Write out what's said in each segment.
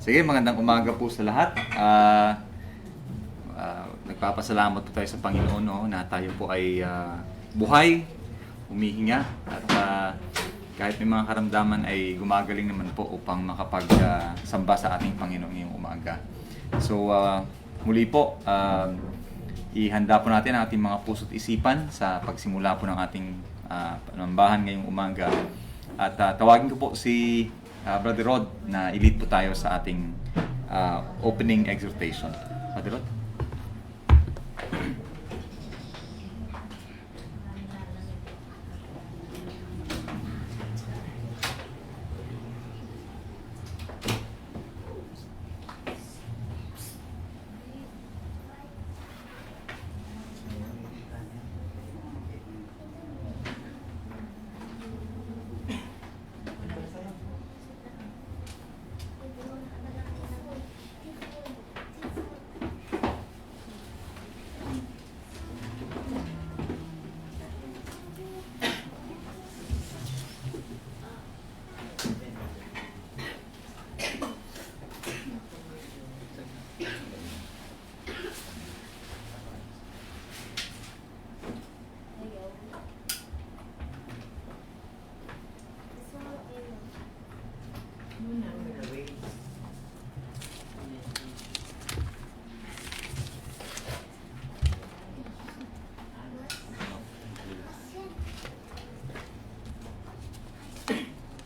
Sige, magandang umaga po sa lahat. Nagpapasalamat po tayo sa Panginoon, no, na tayo po ay buhay, humihinga, at kahit may mga karamdaman ay gumagaling naman po upang makapag-samba sa ating Panginoon ngayong umaga. So, muli po, ihanda po natin ang ating mga puso't isipan sa pagsimula po ng ating panambahan ngayong umaga. At tawagin ko po si Brother Rod na i-lead po tayo sa ating opening exhortation. Brother Rod?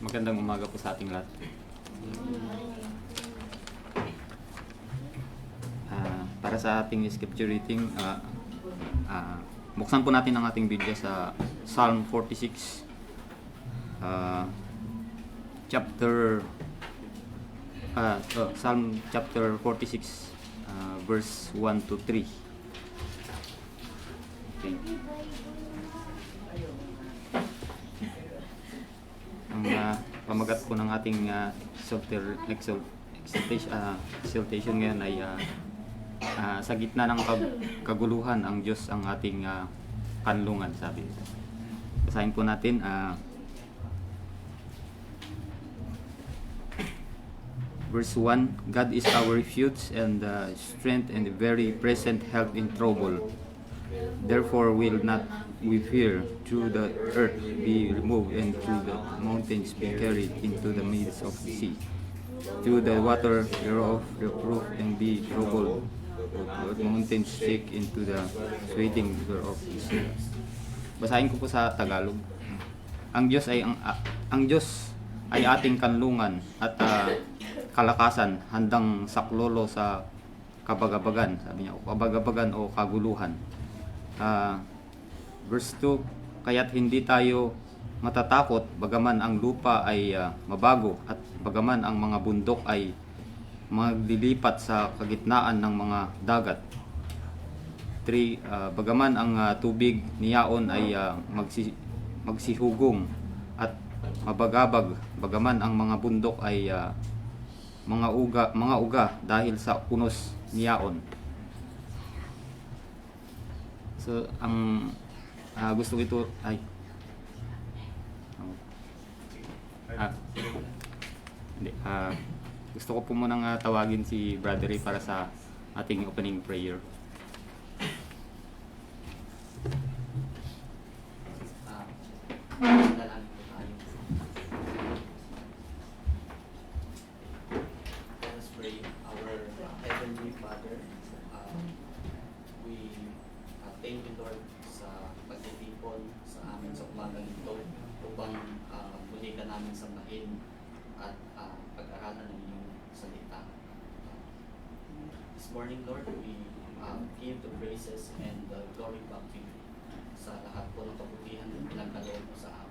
Magandang umaga po sa ating lahat. Para sa ating scripture reading, buksan po natin ang ating Biblia sa Psalm 46, Psalm chapter 46, verse 1 to 3. Okay. Ang pamagat po ng ating exaltation ngayon ay sa gitna ng kaguluhan, ang Diyos ang ating kanlungan, sabi. Basahin po natin. Verse 1, God is our refuge and strength and very present help in trouble. Therefore will not we fear, through the earth be removed, and through the mountains be carried into the midst of the sea. Through the water thereof reproof and be troubled, the mountains shake into the sweating thereof the sea. Basahin ko po sa Tagalog. Ang Diyos ay ating kanlungan at kalakasan, handang saklolo sa kabagabagan, sabi niya, o kabagabagan o kaguluhan. Verse 2, kaya't hindi tayo matatakot bagaman ang lupa ay mabago at bagaman ang mga bundok ay maglilipat sa kagitnaan ng mga dagat. 3, bagaman ang tubig niyaon ay magsihugong at mabagabag, bagaman ang mga bundok ay mga uga dahil sa unos niyaon. So, ang gusto ko ito ay gusto ko po munang tawagin si Brother Ray para sa ating opening prayer. Morning, Lord, we give the praises and the glory back to you sa lahat po ng kabutihan na pinagkaloob mo sa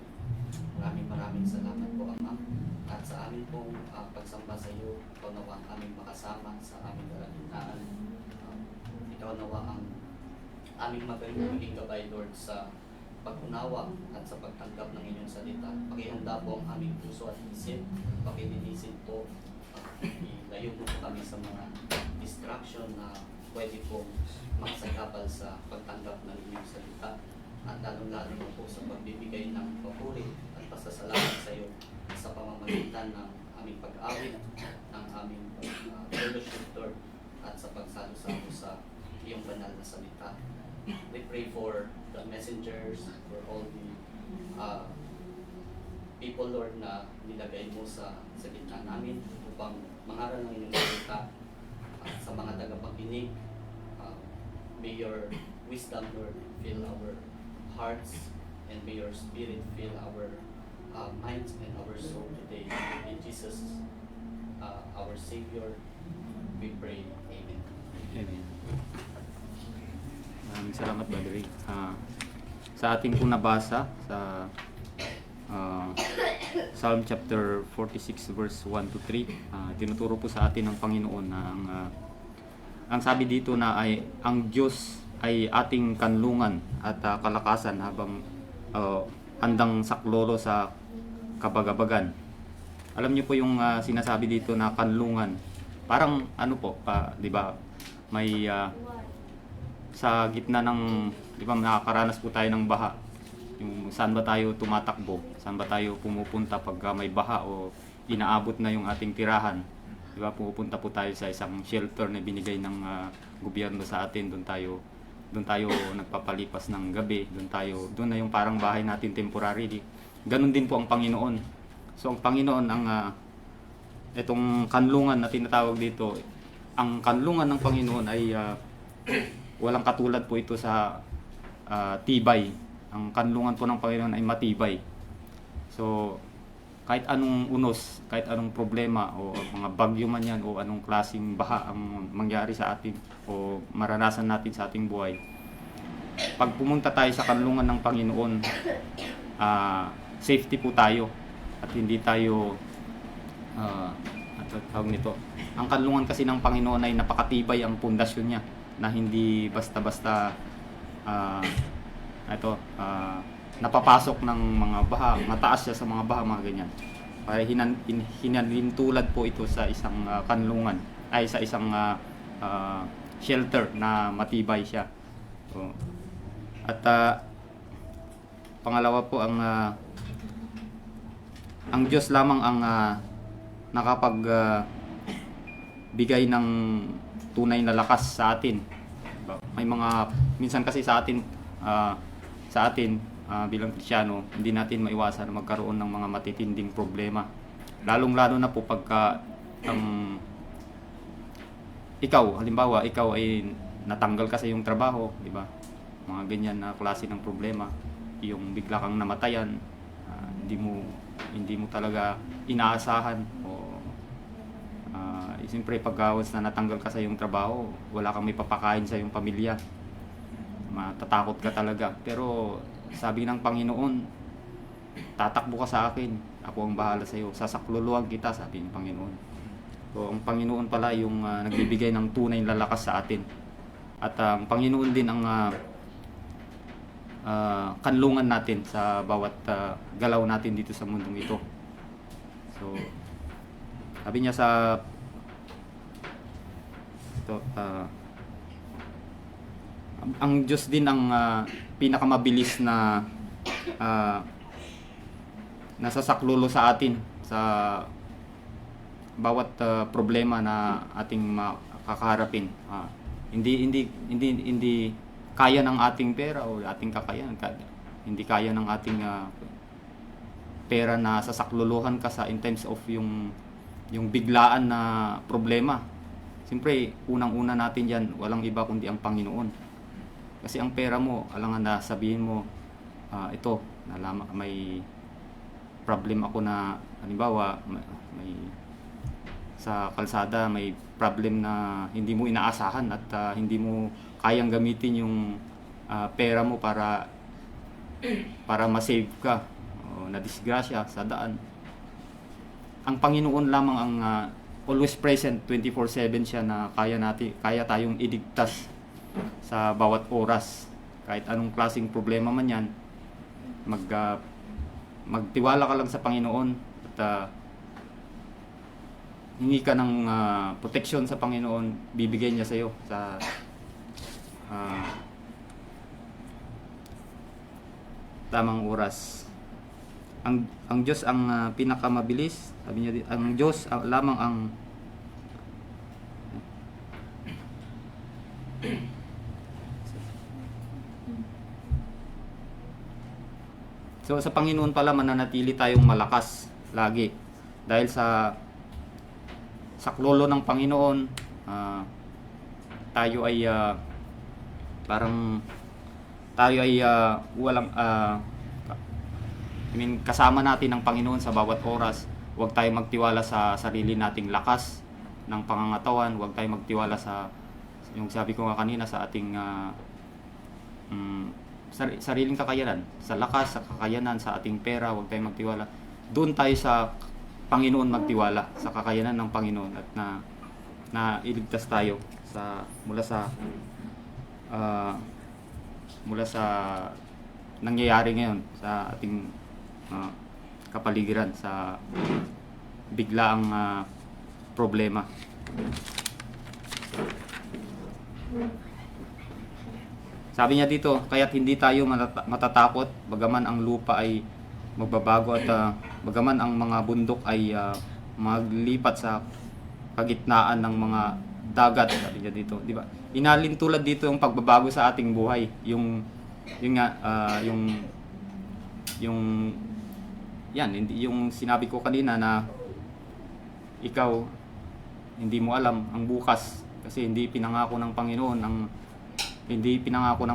amin. Maraming salamat po, Ama. At sa amin pong pagsamba sa iyo, ikaw nawa ang aming makasama sa aming kalagitnaan. Ikaw nawa ang aming maging gabay, Lord, sa pag-unawa at sa pagtanggap ng inyong salita. Pakihanda po ang aming puso at isip. Pakilinisin po. Ilayo mo po kami sa mga distraction na pwede pong makasagabal sa pagtanggap ng inyong salita at lalong-lalo na po sa pagbibigay ng papuri at pasasalamat sa iyo sa pamamagitan ng aming pag-awit, ng aming fellowship, Lord, at sa pagsalo-salo sa iyong banal na salita. We pray for the messengers, for all the people, Lord, na nilagay mo sa gitna namin upang mangaral ng inyong salita. Sa mga tagapakinig, may your wisdom, Lord, fill our hearts, and may your spirit fill our minds and our soul today. In Jesus, our Savior, we pray. Amen. Amen. Maraming salamat, Brother Ray. Sa ating pong nabasa sa Psalm chapter 46 verse 1 to 3, tinuturo po sa atin ng Panginoon na ang sabi dito na ay ang Diyos ay ating kanlungan at kalakasan habang handang saklolo sa kabagabagan. Alam niyo po yung sinasabi dito na kanlungan. Parang ano po, 'di ba? May sa gitna ng, 'di ba, nakakaranas po tayo ng baha. Yung saan ba tayo tumatakbo? Saan ba tayo pumupunta pag may baha o inaabot na yung ating tirahan? 'Di ba? Pupunta po tayo sa isang shelter na binigay ng gobyerno sa atin. Doon tayo nagpapalipas ng gabi. Doon na yung parang bahay natin temporarily. Ganun din po ang Panginoon. So ang Panginoon, itong kanlungan na tinatawag dito, ang kanlungan ng Panginoon ay walang katulad po ito sa tibay. Ang kanlungan po ng Panginoon ay matibay. So kahit anong unos, kahit anong problema o mga bagyo man yan o anong klaseng baha ang mangyari sa atin o maranasan natin sa ating buhay, pag pumunta tayo sa kanlungan ng Panginoon, safety po tayo at hindi tayo tawag nito. Ang kanlungan kasi ng Panginoon ay napakatibay ang pundasyon niya, na hindi basta-basta napapasok ng mga baha, mataas siya sa mga baha, mga ganyan. Kaya hinalintulad po ito sa isang kanlungan, ay sa isang shelter na matibay siya. So, at pangalawa po, ang Diyos lamang ang nakapagbigay ng tunay na lakas sa atin. May mga minsan kasi sa atin bilang Kristiyano, hindi natin maiwasan na magkaroon ng mga matitinding problema. Lalong-lalo na po pagka halimbawa, ikaw ay natanggal ka sa iyong trabaho, di ba? Mga ganyan na klase ng problema. Yung bigla kang namatayan, hindi mo talaga inaasahan, o siyempre pagkawas na natanggal ka sa iyong trabaho, wala kang may papakain sa iyong pamilya. Matatakot ka talaga. Pero sabi ng Panginoon, tatakbo ka sa akin, ako ang bahala sa iyo, sasakluluhan kita, sabi ng Panginoon. So ang Panginoon pala yung nagbibigay ng tunay na lakas sa atin. At ang Panginoon din ang kanlungan natin sa bawat galaw natin dito sa mundong ito. So sabi niya sa ang Diyos din ang pinakamabilis na nasasaklolo sa atin sa bawat problema na ating makakaharapin. Hindi kaya ng ating pera o ating kakayahan. Hindi kaya ng ating pera na sasaklolohan ka in terms of yung biglaan na problema. Siyempre, unang-una natin yan, walang iba kundi ang Panginoon. Kasi ang pera mo, alangan na sabihin mo, ito, may problem ako na, halimbawa, may sa kalsada, may problem na hindi mo inaasahan at hindi mo kayang gamitin yung pera mo para ma-save ka o na-disgrasya sa daan. Ang Panginoon lamang ang always present, 24/7 siya, na kaya tayong iligtas sa bawat oras. Kahit anong klaseng problema man yan, magtiwala ka lang sa Panginoon at hingi ka ng proteksyon sa Panginoon, bibigay niya sa iyo sa tamang oras. ang Diyos ang pinakamabilis. Sabi niya, ang Diyos lamang ang So sa Panginoon pala mananatili tayong malakas lagi dahil sa saklolo ng Panginoon. Tayo ay parang tayo ay walang kasama natin ng Panginoon sa bawat oras. Huwag tayong magtiwala sa sarili nating lakas ng pangangatawan, huwag tayong magtiwala sa yung sabi ko nga kanina sa ating sariling kakayanan, sa lakas, sa kakayanan, sa ating pera, huwag tayong magtiwala. Doon tayo sa Panginoon magtiwala, sa kakayanan ng Panginoon at na iligtas tayo mula sa nangyayari ngayon sa ating kapaligiran, sa biglaang problema. Sabi niya dito, kaya't hindi tayo matatakot bagaman ang lupa ay magbabago at bagaman ang mga bundok ay maglipat sa kagitnaan ng mga dagat. Sabi niya dito, di ba? Inalin tulad dito yung pagbabago sa ating buhay, yung sinabi ko kanina na ikaw hindi mo alam ang bukas kasi hindi pinangako ng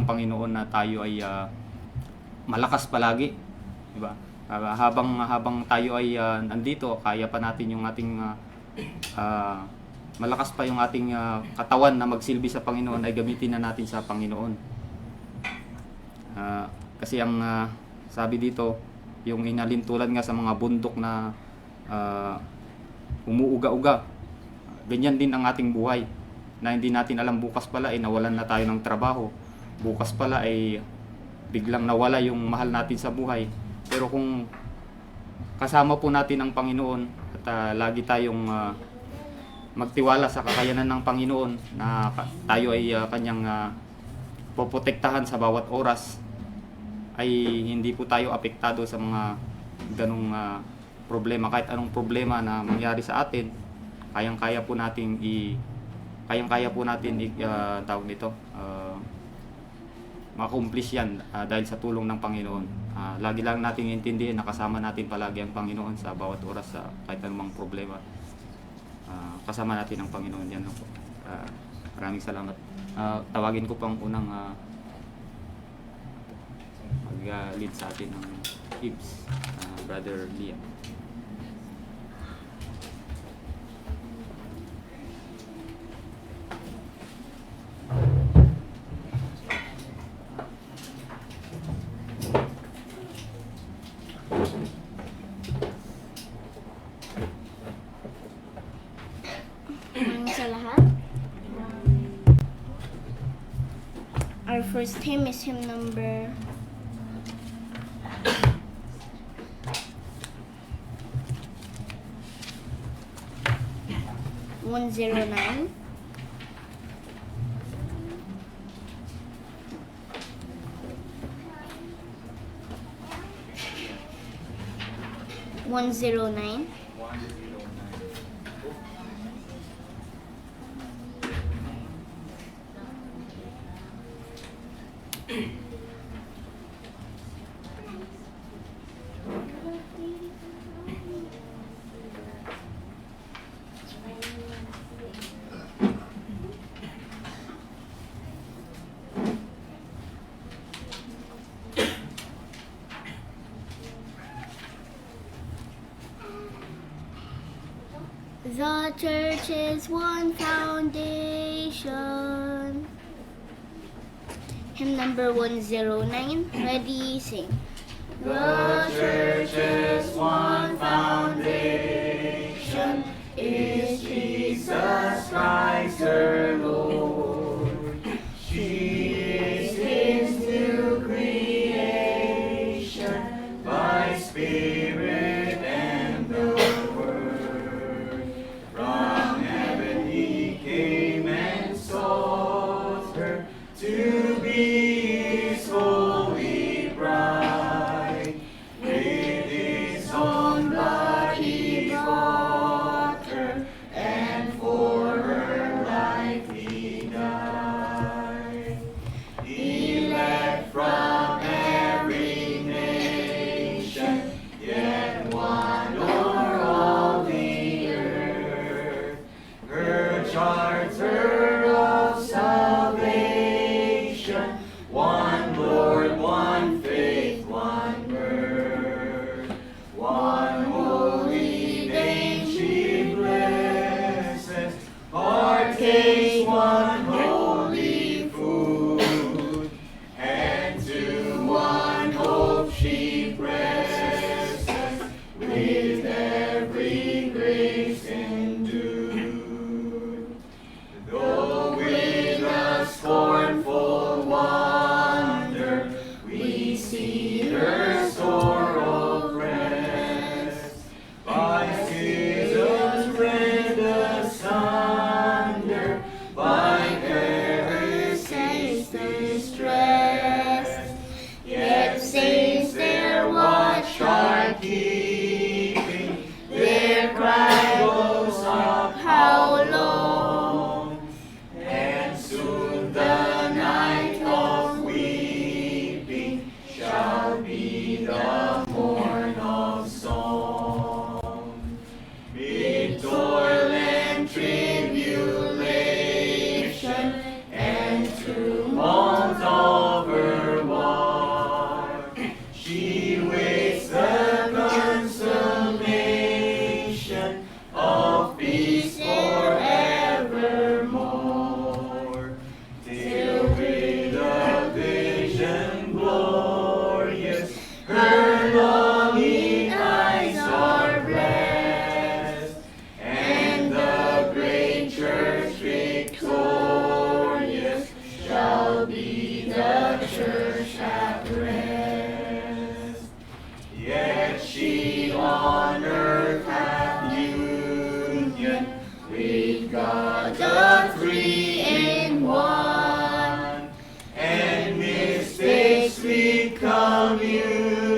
Panginoon na tayo ay malakas palagi, di ba? Habang tayo ay nandito, kaya pa natin yung ating malakas pa yung ating katawan na magsilbi sa Panginoon, ay gamitin na natin sa Panginoon. Kasi ang sabi dito, yung inalintulan nga sa mga bundok na umuuga-uga, ganyan din ang ating buhay, na hindi natin alam bukas pala ay nawalan na tayo ng trabaho, bukas pala ay biglang nawala yung mahal natin sa buhay. Pero kung kasama po natin ang Panginoon at lagi tayong magtiwala sa kakayanan ng Panginoon na tayo ay kanyang poprotektahan sa bawat oras, ay hindi po tayo apektado sa mga ganong problema. Kahit anong problema na mangyari sa atin, kayang-kaya po natin tawag nito, ma-accomplish yan dahil sa tulong ng Panginoon. Lagi lang natin intindihin na kasama natin palagi ang Panginoon sa bawat oras, sa kahit anumang problema. Kasama natin ang Panginoon, yan po. Maraming salamat. Tawagin ko pang unang mag-lead sa atin ng hymns, Brother Liam. Our first hymn is hymn number 109. The church is one foundation. Hymn number 109. Ready, sing. The church is one foundation, is Jesus Christ her Lord. She is His new creation, by Spirit and the Word. From heaven He came and sought her to be His holy bride. With be the church at rest. Yet she on earth hath union with God the Three in One, and mistakes sweet communion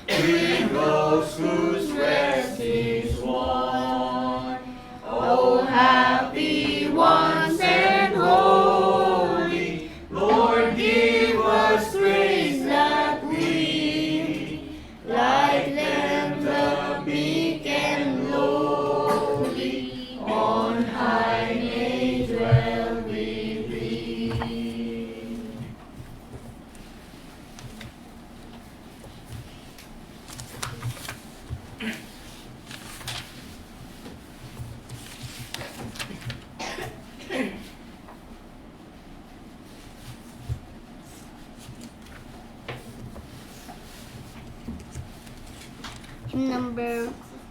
with those whose rest is won. Oh, happy ones and holy, Lord, give us grace that we, like them the meek and lowly, on high may dwell with thee.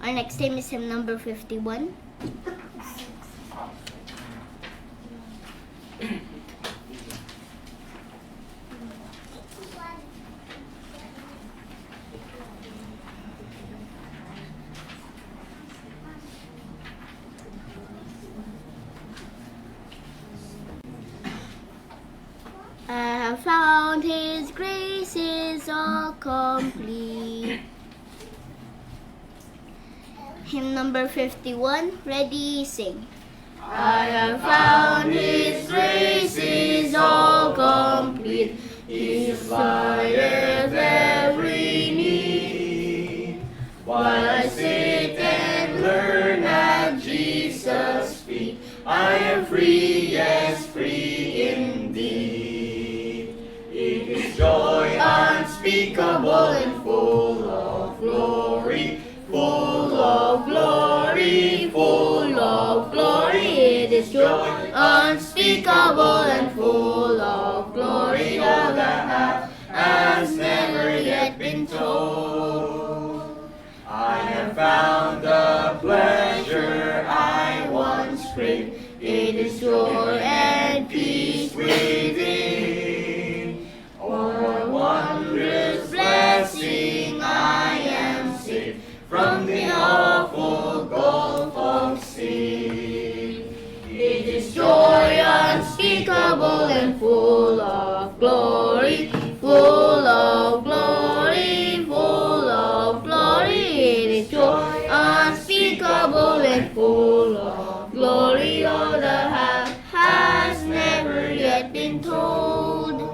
Our next hymn is hymn number 51. I have found His grace is all complete. Hymn number 51, ready, sing. I have found His grace is all complete. He supplieth every need. While I sit and learn at Jesus' feet, I am free, yes, free indeed. It is joy unspeakable and full of glory. Full of glory, full of glory, it is joy unspeakable and full of glory, all that has never yet been told. I have found the pleasure I once craved, it is joy and peace within. Oh, what wondrous blessing I am saved from the awful gulf of sin. It is joy unspeakable and full of glory, full of glory, full of glory. It is joy unspeakable and full of glory, all that has never yet been told.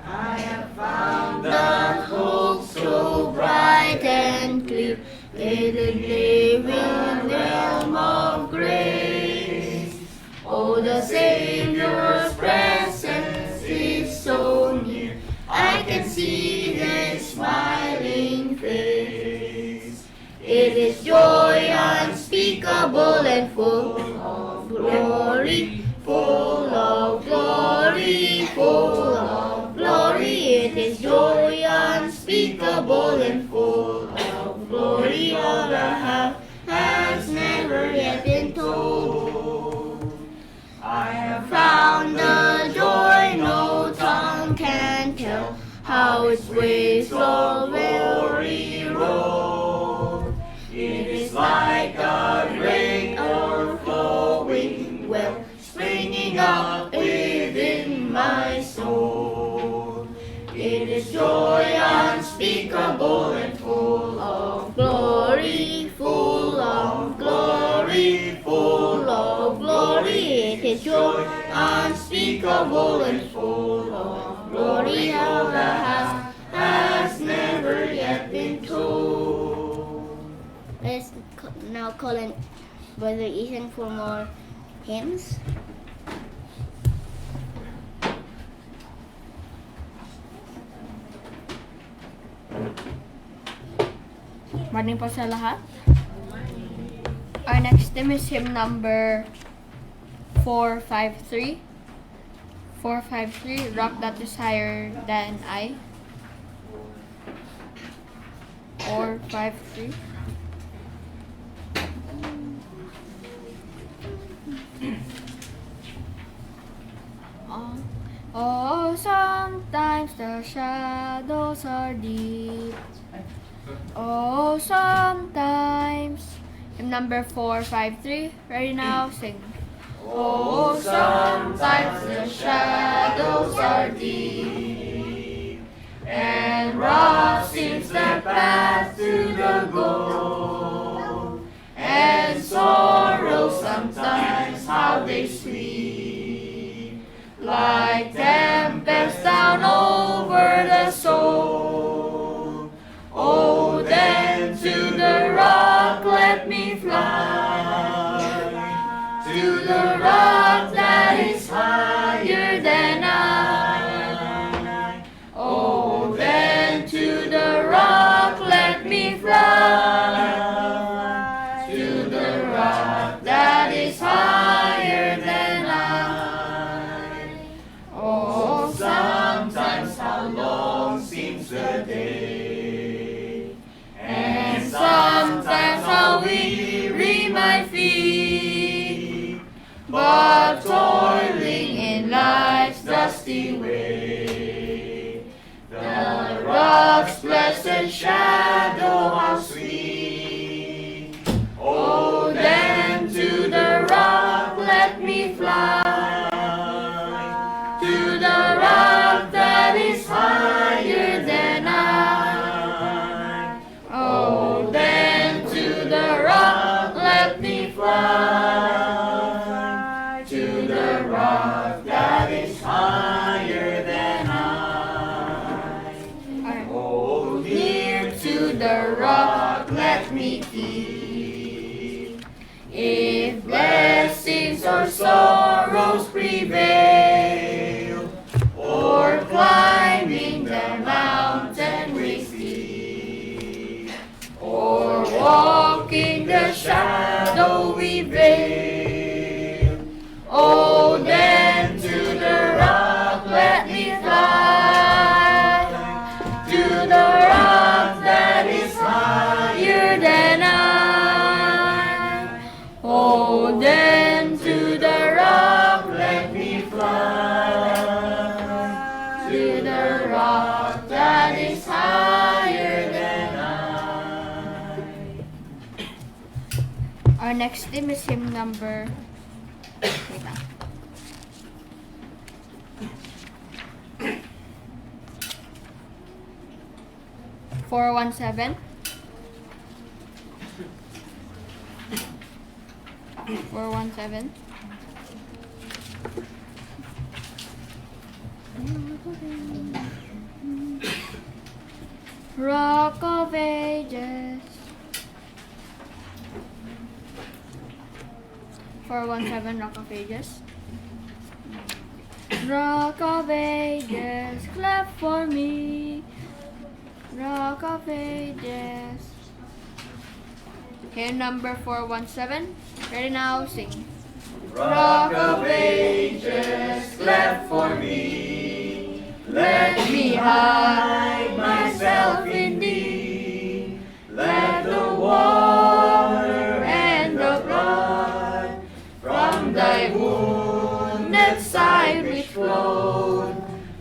I have found the hope so bright and clear, in the living realm of grace. Oh, the Savior's presence is so near, I can see His smiling face. It is joy unspeakable and full of glory, full of glory, full of glory. It is joy unspeakable and full of glory, all that has never yet been told. I have found the joy no tongue can tell, how its waves of glory roll. It is like a great overflowing well, springing up within my soul. It is joy unspeakable and full of glory, full of glory, full of glory. It is joy unspeakable and full of glory, all that has never yet been told. Let's now call on Brother Ethan for more hymns. Morning po sa lahat. Our next hymn is hymn number 453. 453, Rock That Is Higher Than I. 453. Oh, sometimes the shadows are deep. Oh, sometimes. Hymn number 453. Ready now, sing. Oh, sometimes the shadows are deep, and rough seems the path to the goal, and sorrow sometimes how they sweep, like tempest down over the soul. Oh, then to the rock let me fly, to the rock that is higher than I. Oh, then to the rock let me fly, to the rock that is higher than I. Oh, sometimes how long seems the day, and sometimes how weary my feet, but toiling in life's dusty way, the rock's blessed shadow how sweet. Oh, then to the rock let me fly, to the rock that is higher than I. Oh, then to the rock let me fly, to the rock that is higher than I. Alright. Oh, near to the rock let me keep, if blessings or sorrows prevail, or climbing the mountain we steep, or walking the shadowy vale. Oh, then to the rock let me fly, to the rock that is higher than I. Oh, then to the rock let me fly, to the rock that is higher than I. Our next hymn is hymn number. Wait lang. Four one seven. 417. Rock of Ages. 417, Rock of Ages. Rock of Ages, clap for me. Rock of Ages. Hymn number 417. Ready now, sing. Rock of Ages, clap for me. Let me hide myself in thee. Let the water and the blood from thy wounded side which flowed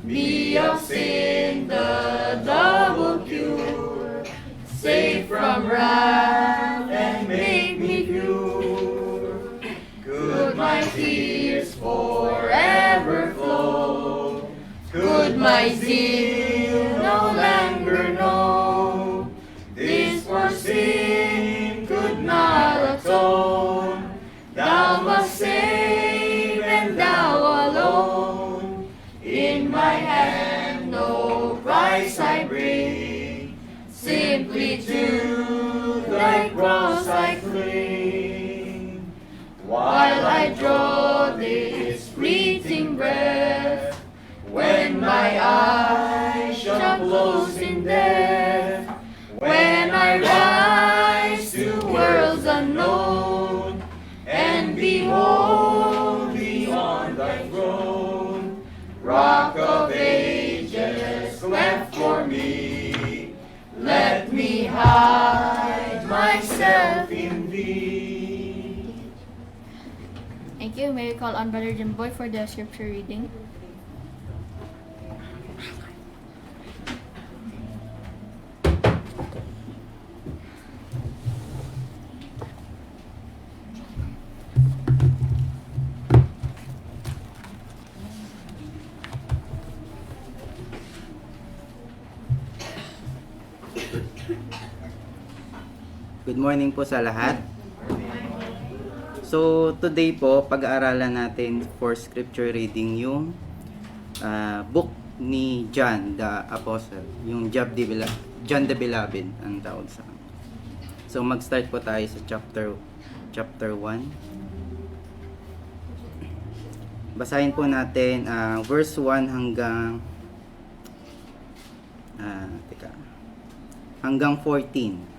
be of sin the double cure. Save from wrath and make me pure. Could my tears forever flow? Could my zeal no longer know? This for sin could not atone. Thou must save, and thou alone. In my hand no price I bring, simply to thy cross I cling. While I draw this fleeting breath, when my eyes shall close in death, when I rise to worlds unknown, and behold beyond thy throne, Rock of Ages, clap for me. Let me hide myself in thee. Thank you. May we call on Brother Jimboy for the scripture reading. Good morning po sa lahat. So, today po, pag-aaralan natin for scripture reading yung book ni John the Apostle. Yung John the Beloved ang tawag sa kanya. So, mag-start po tayo sa chapter 1. Basahin po natin verse 1 hanggang 14.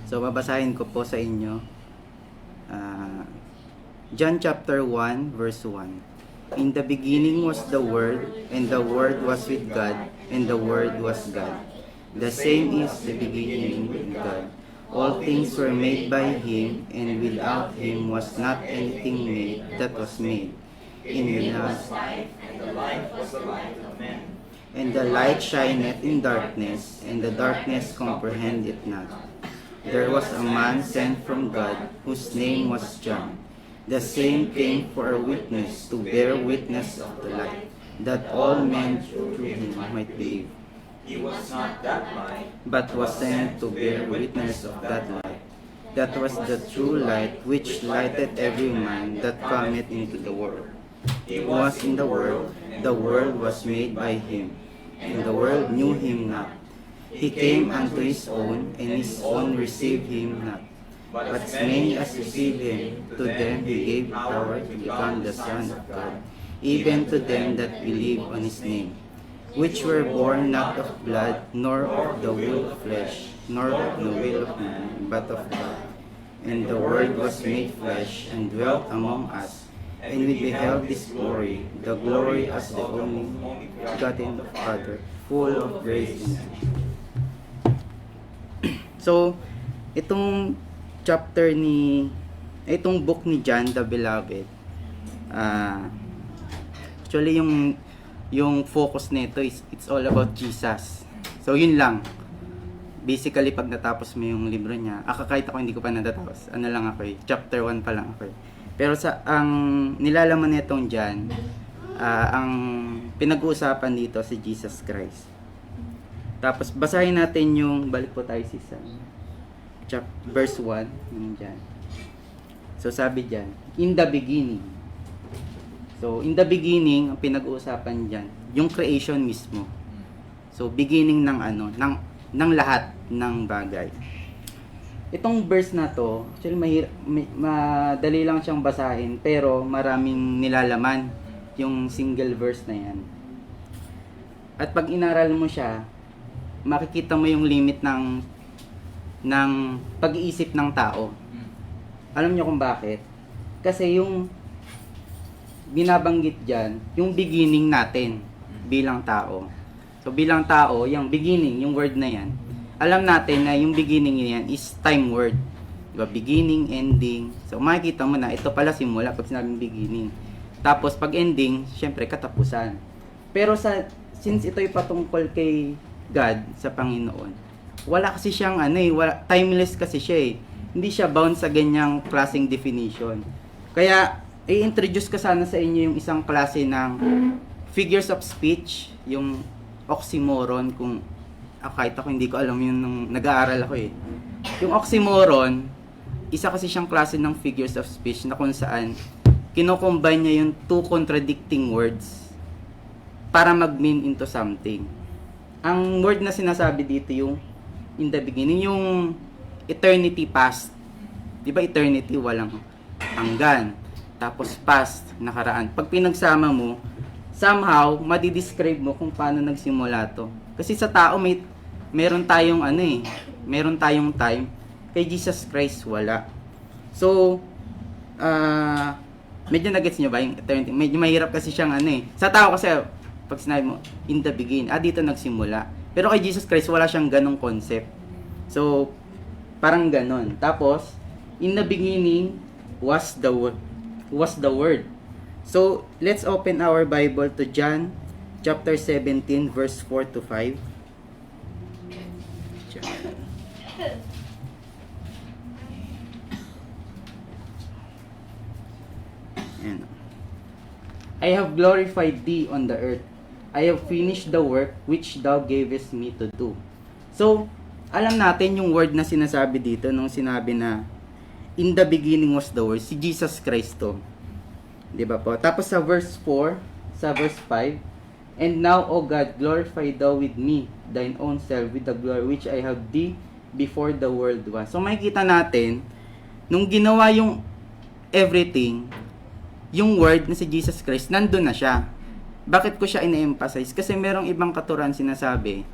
So, babasahin ko po sa inyo. John chapter 1, verse 1. In the beginning was the Word, and the Word was with God, and the Word was God. The same is the beginning with God. All things were made by Him, and without Him was not anything made that was made. In Him was life, and the life was the light of men. And the light shineth in darkness, and the darkness comprehend it not. There was a man sent from God, whose name was John. The same came for a witness, to bear witness of the light, that all men through him might believe. He was not that light, but was sent to bear witness of that light. That was the true light, which lighteth every man that cometh into the world. He was in the world was made by him, and the world knew him not. He came unto his own, and his own received him not. But as many as received him, to them he gave power to become the sons of God, even to them that believe on his name, which were born not of blood, nor of the will of flesh, nor of the will of man, but of God. And the Word was made flesh, and dwelt among us, and we beheld his glory, the glory as the only begotten of Father, full of grace and truth. So, itong book ni John the Beloved, actually yung focus nito is it's all about Jesus. So, yun lang. Basically, pag natapos mo yung libro niya, kahit ako hindi ko pa natatapos, chapter 1 pa lang ako. Pero ang nilalaman nitong John, ang pinag-uusapan dito si Jesus Christ. Tapos basahin natin balik po tayo sa verse 1 ng John. So sabi diyan, in the beginning. So in the beginning, ang pinag-uusapan diyan, yung creation mismo. So beginning ng lahat ng bagay. Itong verse na to, actually madali lang siyang basahin, pero maraming nilalaman yung single verse na yan. At pag inaral mo siya, makikita mo yung limit ng pag-iisip ng tao. Alam niyo kung bakit? Kasi yung binabanggit diyan, yung beginning natin bilang tao. So bilang tao, yung beginning, yung word na yan, alam natin na yung beginning niyan is time word. Diba? Beginning, ending. So makikita mo na ito pala simula pag sinabing beginning. Tapos pag ending, syempre katapusan. Pero since ito'y patungkol kay God sa Panginoon, wala kasi siyang timeless kasi siya eh. Hindi siya bound sa ganyang klaseng definition. Kaya i-introduce ko sana sa inyo yung isang klase ng figures of speech, yung oxymoron, kung kahit ako hindi ko alam yun nung nag-aaral ako eh. Yung oxymoron, isa kasi siyang klase ng figures of speech na kung saan kino-combine niya yung two contradicting words para mag-mean into something. Ang word na sinasabi dito yung in the beginning, yung eternity past. Diba eternity walang hanggan. Tapos past, nakaraan. Pag pinagsama mo, somehow, madidescribe mo kung paano nagsimula to. Kasi sa tao, meron tayong meron tayong time. Kay Jesus Christ, wala. So, medyo nagets nyo ba yung eternity? Medyo mahirap kasi siyang Sa tao kasi, pag sinabi mo, in the beginning, dito nagsimula. Pero kay Jesus Christ, wala siyang ganong concept. So, parang ganon. Tapos, in the beginning was the Word. So, let's open our Bible to John chapter 17, verse 4 to 5. I have glorified thee on the earth. I have finished the work which thou gavest me to do. So, alam natin yung word na sinasabi dito nung sinabi na in the beginning was the word, si Jesus Christ to. 'Di ba po? Tapos sa verse 4, sa verse 5, and now, O God, glorify thou with me thine own self with the glory which I have thee before the world was. So makikita natin nung ginawa yung everything, yung word na si Jesus Christ nandun na siya. Bakit ko siya ine-emphasize? Kasi merong ibang katuran sinasabi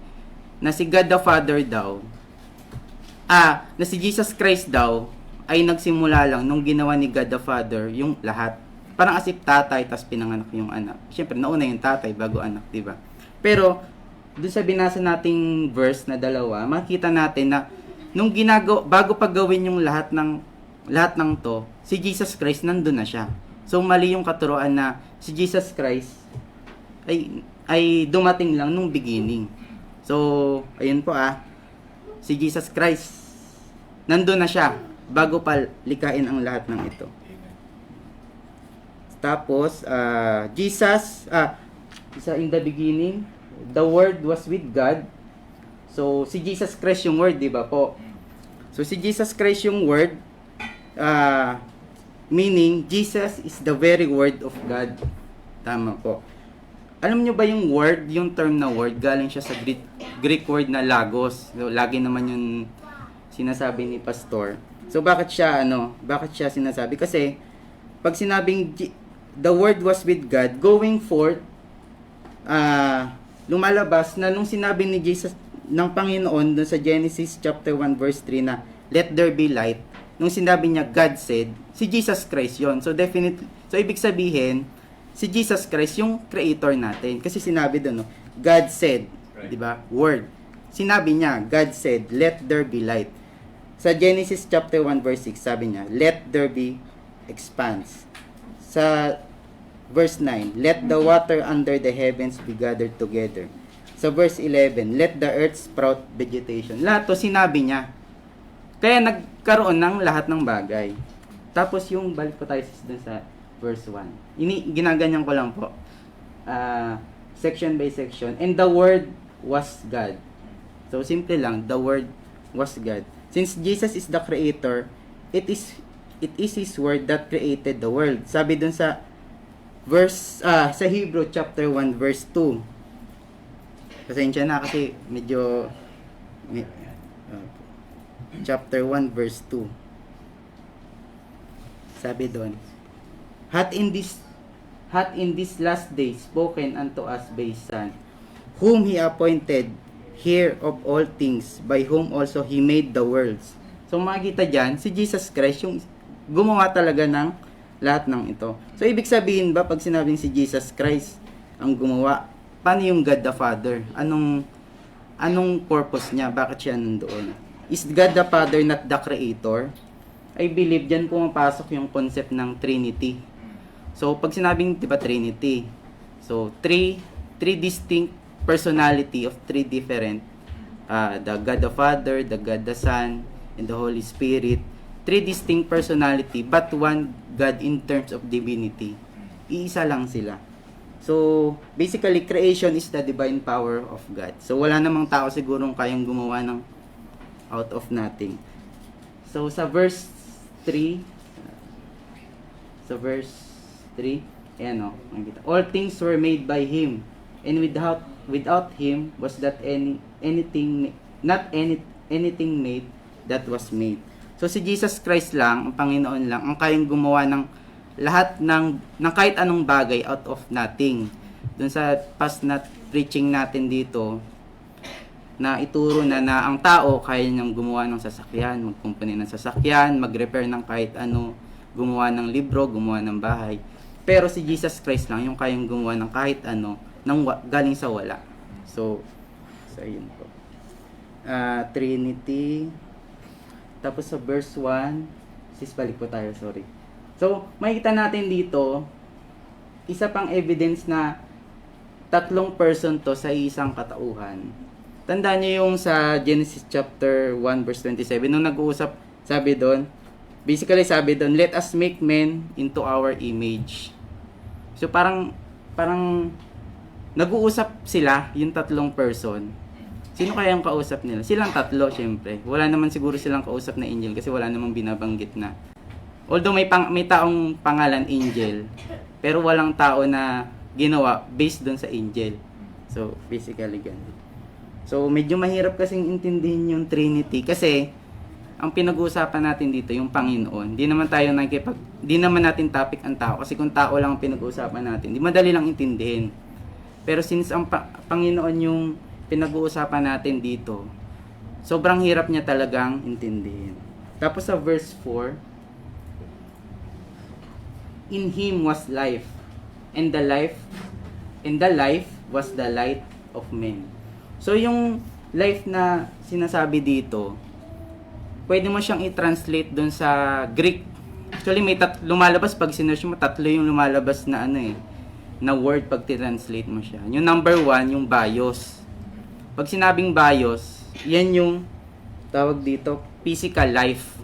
na si God the Father daw, na si Jesus Christ daw ay nagsimula lang nung ginawa ni God the Father yung lahat. Parang as if tatay tas pinanganak yung anak. Siyempre, nauna yung tatay bago anak, di ba? Pero doon sa binasa nating verse na dalawa, makita natin na nung bago paggawin yung lahat ng to, si Jesus Christ nandun na siya. So mali yung katuruan na si Jesus Christ ay dumating lang nung beginning. So, ayun po si Jesus Christ nandun na siya bago pa likain ang lahat ng ito. Tapos, Jesus, in the beginning, the Word was with God. So, si Jesus Christ yung Word, di ba po? So, si Jesus Christ yung Word, meaning, Jesus is the very Word of God. Tama po. Alam nyo ba yung word, yung term na word, galing siya sa Greek word na logos. So, lagi naman yung sinasabi ni Pastor. So, bakit siya sinasabi? Kasi, pag sinabing the word was with God, going forth, lumalabas na nung sinabi ni Jesus, ng Panginoon, dun sa Genesis chapter 1 verse 3 na, let there be light, nung sinabi niya, God said, si Jesus Christ yon. So, definitely, so ibig sabihin, si Jesus Christ yung creator natin. Kasi sinabi doon, God said, di ba? Word. Sinabi niya, God said, let there be light. Sa Genesis chapter 1 verse 6, sabi niya, let there be expanse. Sa verse 9, let the water under the heavens be gathered together. Sa verse 11, let the earth sprout vegetation. Lahat to sinabi niya. Kaya nagkaroon ng lahat ng bagay. Tapos yung balik po tayo dun sa verse 1. Ginaganyan ko lang po. Section by section. And the Word was God. So, simple lang. The Word was God. Since Jesus is the Creator, it is His Word that created the world. Sabi dun sa sa Hebrew chapter 1 verse 2. Pasensya na kasi medyo chapter 1 verse 2. Sabi doon, hath in this last day spoken unto us by His Son, whom He appointed heir of all things, by whom also He made the worlds. So makikita dyan, si Jesus Christ yung gumawa talaga ng lahat ng ito. So ibig sabihin ba, pag sinabing si Jesus Christ ang gumawa, paano yung God the Father? Anong purpose niya? Bakit siya nandoon? Is God the Father not the Creator? I believe dyan pumapasok yung concept ng Trinity. So, pag sinabing, di ba, Trinity. So, three distinct personality of three different, the God the Father, the God the Son, and the Holy Spirit. Three distinct personality, but one God in terms of divinity. Iisa lang sila. So, basically, creation is the divine power of God. So, wala namang tao sigurong kayang gumawa ng out of nothing. So, sa verse 3, ayan o, all things were made by Him, and without Him was that anything made that was made. So, si Jesus Christ lang, ang Panginoon lang, ang kayang gumawa ng lahat ng kahit anong bagay out of nothing. Doon sa past na preaching natin dito, na ituro na ang tao kaya niyang gumawa ng sasakyan, magkumpuni ng sasakyan, mag-repair ng kahit ano, gumawa ng libro, gumawa ng bahay. Pero si Jesus Christ lang yung kayang gumawa ng kahit ano, galing sa wala. So yun po. Trinity. Tapos sa verse 1, balik po tayo, sorry. So, makikita natin dito, isa pang evidence na tatlong person to sa isang katauhan. Tandaan niyo yung sa Genesis chapter 1 verse 27, nung nag-uusap, sabi doon, let us make men into our image. So parang nag-uusap sila, yung tatlong person. Sino kaya ang kausap nila? Silang tatlo, syempre. Wala naman siguro silang kausap na angel kasi wala namang binabanggit na. Although may taong pangalan angel, pero walang tao na ginawa based doon sa angel. So, basically ganun. So, medyo mahirap kasing intindihin yung Trinity kasi ang pinag-uusapan natin dito yung Panginoon. Di naman natin topic ang tao kasi kung tao lang ang pinag-uusapan natin, di madali lang intindihin. Pero since ang Panginoon yung pinag-uusapan natin dito, sobrang hirap niya talagang intindihin. Tapos sa verse 4, in Him was life, and the life was the light of men. So yung life na sinasabi dito, pwede mo siyang i-translate doon sa Greek. Actually, lumalabas pag sinerge mo, tatlo yung lumalabas na na word pag translate mo siya. Yung number 1, yung bios. Pag sinabing bios, yan yung tawag dito, physical life.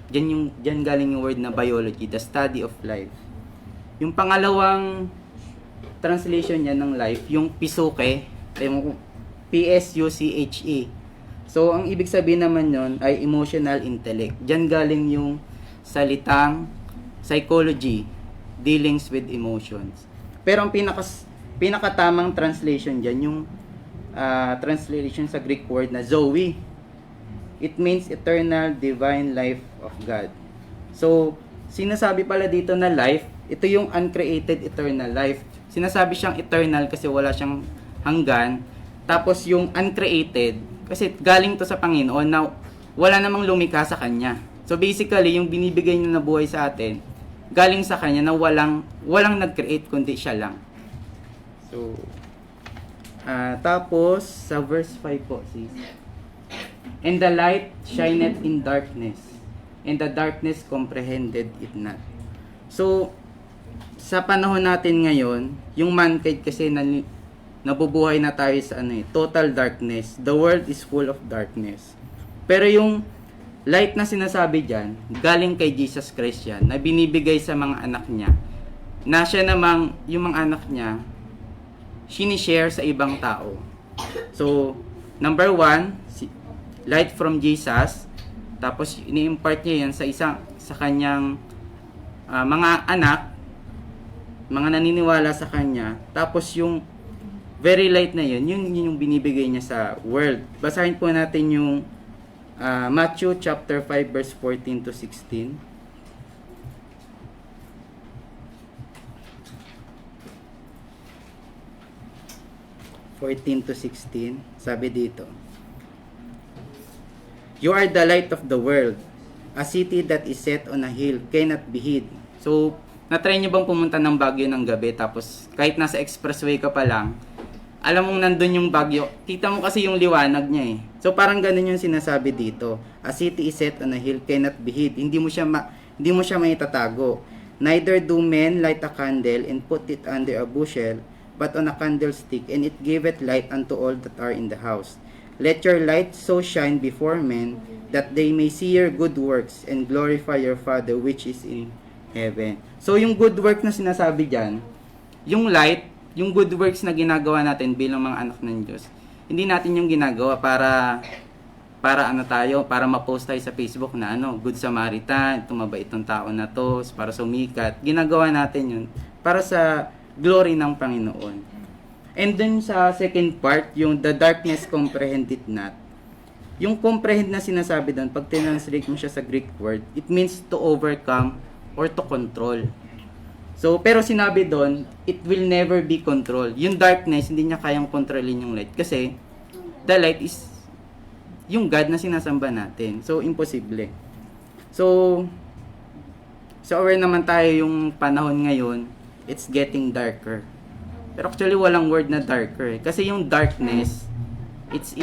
Diyan galing yung word na biology, the study of life. Yung pangalawang translation niya ng life, yung pisuke, P-S-U-C-H-E. So, ang ibig sabihin naman yon ay emotional intellect. Diyan galing yung salitang psychology, dealings with emotions. Pero ang pinakatamang translation diyan yung translation sa Greek word na Zoe. It means eternal divine life of God. So, sinasabi pala dito na life, ito yung uncreated eternal life. Sinasabi siyang eternal kasi wala siyang hanggan. Tapos yung uncreated, kasi galing to sa Panginoon na wala namang lumikha sa Kanya. So basically, yung binibigay niya na buhay sa atin, galing sa Kanya na walang nag-create kundi siya lang. So, tapos sa verse 5 po, sis. And the light shineth in darkness, and the darkness comprehended it not. So, sa panahon natin ngayon, yung mankind kasi nabubuhay na tayo sa total darkness. The world is full of darkness. Pero yung light na sinasabi dyan, galing kay Jesus Christ yan, na binibigay sa mga anak niya, na siya namang, yung mga anak niya, sinishare sa ibang tao. So, number 1, light from Jesus, tapos ini-impart niya yan sa kanyang mga anak, mga naniniwala sa kanya, tapos yung very light na yun yung binibigay niya sa world. Basahin po natin yung Matthew chapter 5 verse 14 to 16. To 16, sabi dito, you are the light of the world. A city that is set on a hill cannot be hid. So, na-try nyo bang pumunta ng Baguio ng gabi, tapos kahit nasa expressway ka pa lang, alam mong nandun yung Baguio, kita mo kasi yung liwanag niya eh. So parang ganun yung sinasabi dito. A city is set on a hill cannot be hid. Hindi mo siya maitatago. Neither do men light a candle and put it under a bushel, but on a candlestick, and it giveth light unto all that are in the house. Let your light so shine before men, that they may see your good works and glorify your Father which is in heaven. So yung good work na sinasabi dyan, yung light, yung good works na ginagawa natin bilang mga anak ng Diyos, hindi natin yung ginagawa para ma-post tayo sa Facebook na Good Samaritan, tumabait itong tao na to, para sumikat. Ginagawa natin yun para sa glory ng Panginoon. And then sa second part, yung the darkness comprehended not. Yung comprehend na sinasabi doon, pag tinranslate mo siya sa Greek word, it means to overcome or to control. So, pero sinabi doon, it will never be controlled. Yung darkness, hindi niya kayang kontrolin yung light. Kasi, the light is yung God na sinasamba natin. So, imposible. So aware naman tayo yung panahon ngayon, it's getting darker. Pero actually, walang word na darker. Kasi yung darkness, it's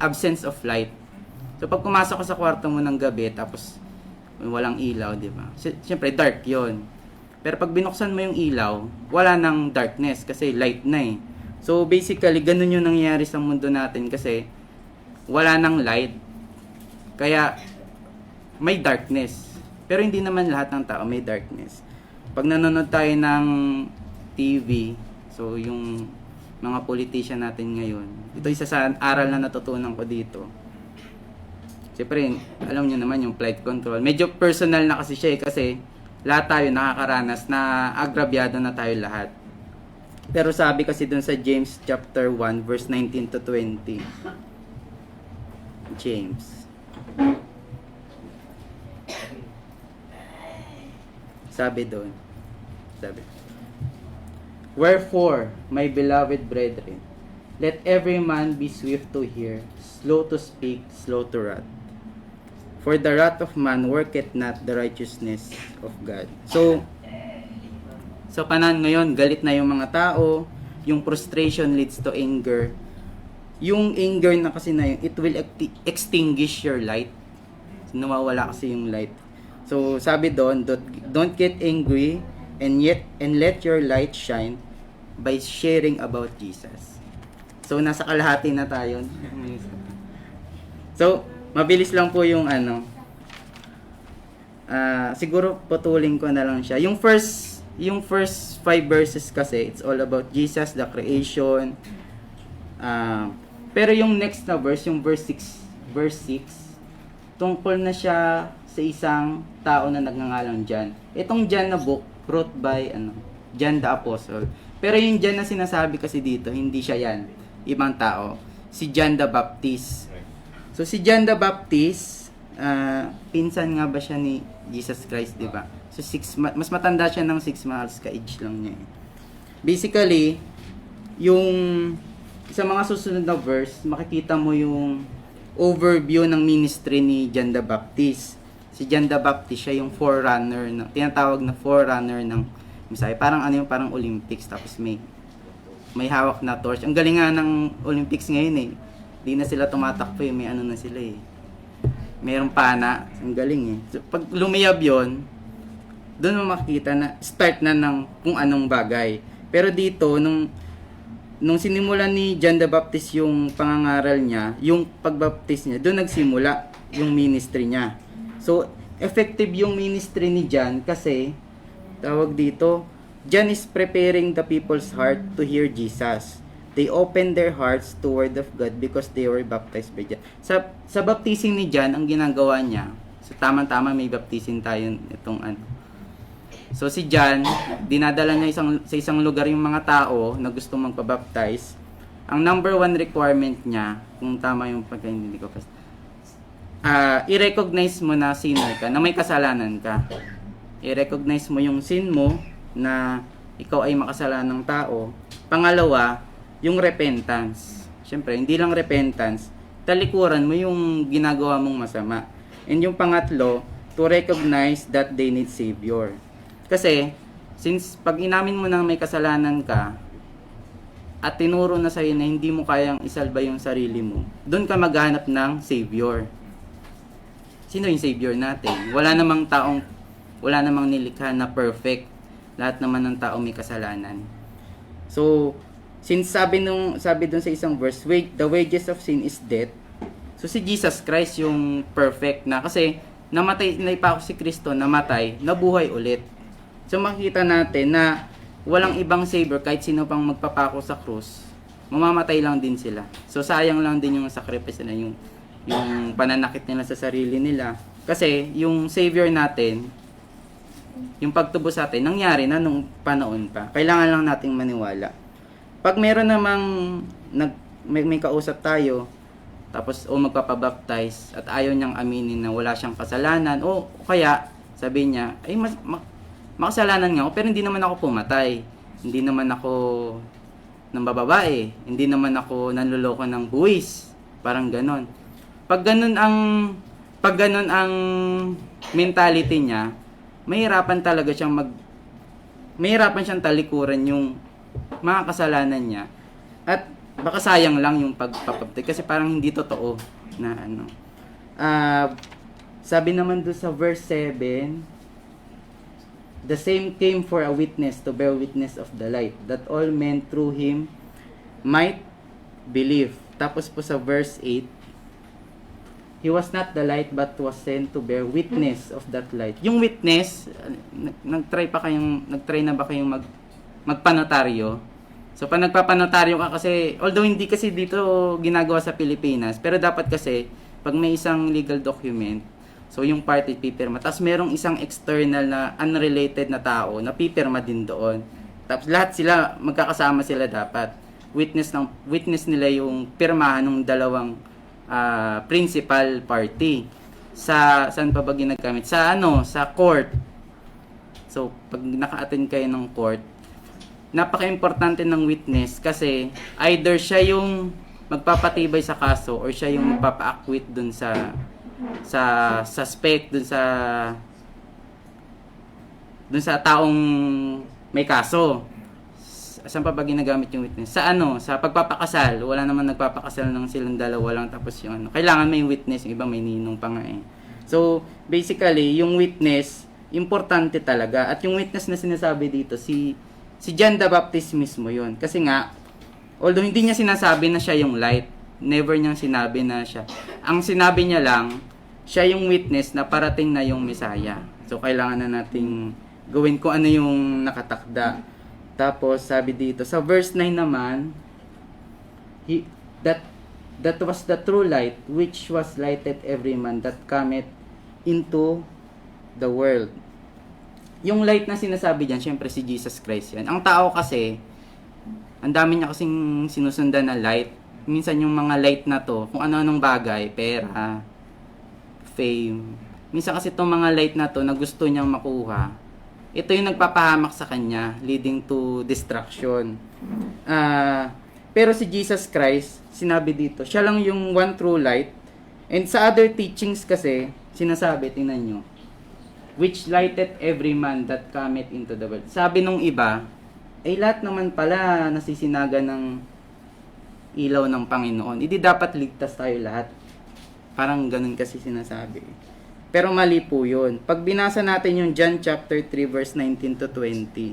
absence of light. So, pag pumasok ka sa kwarto mo ng gabi, tapos walang ilaw, di ba? Siyempre, dark yon. Pero pag binuksan mo yung ilaw, wala nang darkness kasi light na eh. So basically, ganun yung nangyayari sa mundo natin kasi wala nang light. Kaya may darkness. Pero hindi naman lahat ng tao may darkness. Pag nanonood tayo ng TV, So, yung mga politician natin ngayon, ito isa sa aral na natutunan ko dito. Siyempre, alam nyo naman yung flight control. Medyo personal na kasi siya kasi lahat tayo nakakaranas na agrabyado na tayo lahat. Pero sabi kasi dun sa James chapter 1 verse 19 to 20. James. Sabi doon. Wherefore, my beloved brethren, let every man be swift to hear, slow to speak, slow to wrath. For the wrath of man worketh not the righteousness of God. So, sa panahon ngayon, galit na yung mga tao, yung frustration leads to anger. Yung anger na kasi na yun, it will extinguish your light. So, nawawala kasi yung light. So, sabi doon, don't get angry and let your light shine by sharing about Jesus. So, nasa kalahati na tayo. So, mabilis lang po yung siguro putulin ko na lang siya. Yung first 5 verses kasi, it's all about Jesus, the creation. Pero yung next na verse, yung verse 6, tungkol na siya sa isang tao na nagngangalang John. Itong John na book, wrote by John the Apostle. Pero yung John na sinasabi kasi dito, hindi siya yan. Ibang tao. Si John the Baptist. So si John the Baptist, pinsan nga ba siya ni Jesus Christ, di ba? So mas matanda siya ng 6 months ka-age lang niya. Basically, yung sa mga susunod na verse, makikita mo yung overview ng ministry ni John the Baptist. Si John the Baptist, siya yung forerunner, tinatawag na forerunner ng Messiah. Parang parang Olympics, tapos may hawak na torch. Ang galing nga ng Olympics ngayon Di na sila tumatakbo may na sila Mayroong pana, ang galing So, pag lumiyab yon, doon mo makikita na start na ng kung anong bagay. Pero dito, nung sinimulan ni John the Baptist yung pangangaral niya, yung pagbaptist niya, doon nagsimula yung ministry niya. So, effective yung ministry ni John kasi, tawag dito, John is preparing the people's heart to hear Jesus. They opened their hearts to word of God because they were baptized by John. Sa baptising ni John, ang ginagawa niya, so tama-tama may baptising tayo itong So si John, dinadala niya sa isang lugar yung mga tao na gusto magpabaptize. Ang number 1 requirement niya, kung tama yung pagkaintindi ko, i-recognize mo na sinner ka, na may kasalanan ka. I-recognize mo yung sin mo na ikaw ay makasalanang tao. Pangalawa, yung repentance. Siyempre, hindi lang repentance, talikuran mo yung ginagawa mong masama. And yung pangatlo, to recognize that they need Savior. Kasi, since pag inamin mo na may kasalanan ka, at tinuro na sa'yo na hindi mo kayang isalba yung sarili mo, doon ka maghanap ng Savior. Sino yung Savior natin? Wala namang nilikha na perfect. Lahat naman ng tao may kasalanan. So, since sabi dun sa isang verse, the wages of sin is death. So, si Jesus Christ yung perfect na. Kasi, naipako si Kristo, namatay, nabuhay ulit. So, makikita natin na walang ibang Savior, kahit sino pang magpapako sa krus, mamamatay lang din sila. So, sayang lang din yung sacrifice nila, yung pananakit nila sa sarili nila. Kasi, yung Savior natin, yung pagtubos sa atin, nangyari na nung panahon pa. Kailangan lang nating maniwala. Pag meron namang may kausap tayo, tapos magpapabaptize at ayaw niyang aminin na wala siyang kasalanan, o kaya sabi niya, ay makasalanan nga ako, pero hindi naman ako pumatay, hindi naman ako ng bababae, hindi naman ako nanloloko ng buwis, parang ganon. Pag ganon ang mentality niya, mahirapan siyang talikuran yung mga kasalanan niya, at baka sayang lang yung pagpapabaptize kasi parang hindi totoo na sabi naman doon sa verse 7, the same came for a witness to bear witness of the light, that all men through him might believe. Tapos po sa verse 8, he was not the light but was sent to bear witness of that light. Yung witness, nagtry na ba kayong magpanotaryo? So, pag nagpapanotaryo ka kasi, although hindi kasi dito ginagawa sa Pilipinas, pero dapat kasi, pag may isang legal document, so yung party pipirma, tapos merong isang external na unrelated na tao na pipirma din doon. Tapos lahat sila, magkakasama sila dapat. Witness nila yung pirmahan ng dalawang principal party. Saan pa ba ginagamit? Sa court. So, pag naka-attend kayo ng court, napaka-importante ng witness kasi either siya yung magpapatibay sa kaso or siya yung magpapa-acquit dun sa suspect, dun sa taong may kaso. Saan pa ba ginagamit yung witness? Sa pagpapakasal. Wala naman nagpapakasal ng silang dalawa lang tapos yung kailangan may witness, yung iba may ninong pa nga eh. So, basically, yung witness, importante talaga. At yung witness na sinasabi dito, si John the Baptist mismo yun. Kasi nga, although hindi niya sinasabi na siya yung light, never niyang sinabi na siya. Ang sinabi niya lang, siya yung witness na parating na yung Messiah. So, kailangan na nating gawin kung ano yung nakatakda. Tapos, sabi dito, sa verse 9 naman, that was the true light, which was lighted every man that cometh into the world. Yung light na sinasabi diyan, syempre si Jesus Christ yan. Ang tao kasi, ang dami niya kasing sinusundan na light. Minsan yung mga light na to, kung ano-anong bagay, pera, fame. Minsan kasi itong mga light na to na gusto niyang makuha, ito yung nagpapahamak sa kanya, leading to destruction. Pero si Jesus Christ, sinabi dito, siya lang yung one true light. And sa other teachings kasi, sinasabi, tingnan nyo, which lighteth every man that cometh into the world. Sabi nung iba, ay lahat naman pala nasisinaga ng ilaw ng Panginoon. Hindi dapat ligtas tayo lahat. Parang ganun kasi sinasabi. Pero mali po yun. Pag binasa natin yung John chapter 3 verse 19 to 20.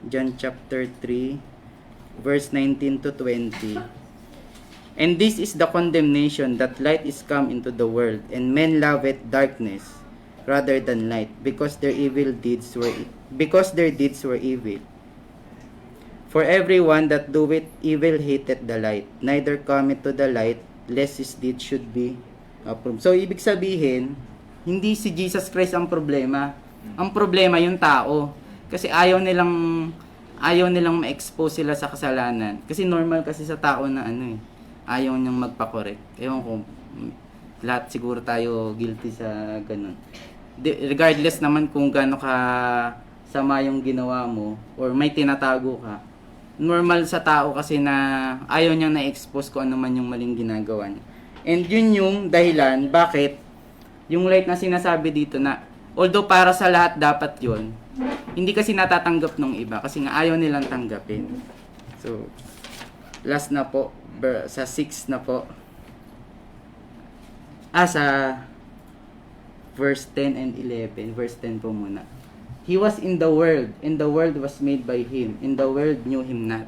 John chapter 3 verse 19 to 20. And this is the condemnation, that light is come into the world, and men loveth darkness rather than light, because their deeds were evil. For everyone that doeth evil hateth the light, neither cometh to the light, lest his deeds should be approved. So, ibig sabihin, hindi si Jesus Christ ang problema. Ang problema yung tao. Kasi ayaw nilang ma-expose sila sa kasalanan. Kasi normal kasi sa tao na ayaw niyang magpa-correct. Ewan ko, lahat siguro tayo guilty sa ganun. Regardless naman kung gaano ka sama yung ginawa mo or may tinatago ka, normal sa tao kasi na ayaw niyang na-expose kung ano man yung maling ginagawa niya. And yun yung dahilan bakit yung light na sinasabi dito na although para sa lahat dapat yun, hindi kasi natatanggap ng iba kasi nga ayaw nilang tanggapin. So, last na po, sa 6 na po. Sa verse 10 and 11. Verse 10 po muna. He was in the world, and the world was made by Him, and the world knew Him not.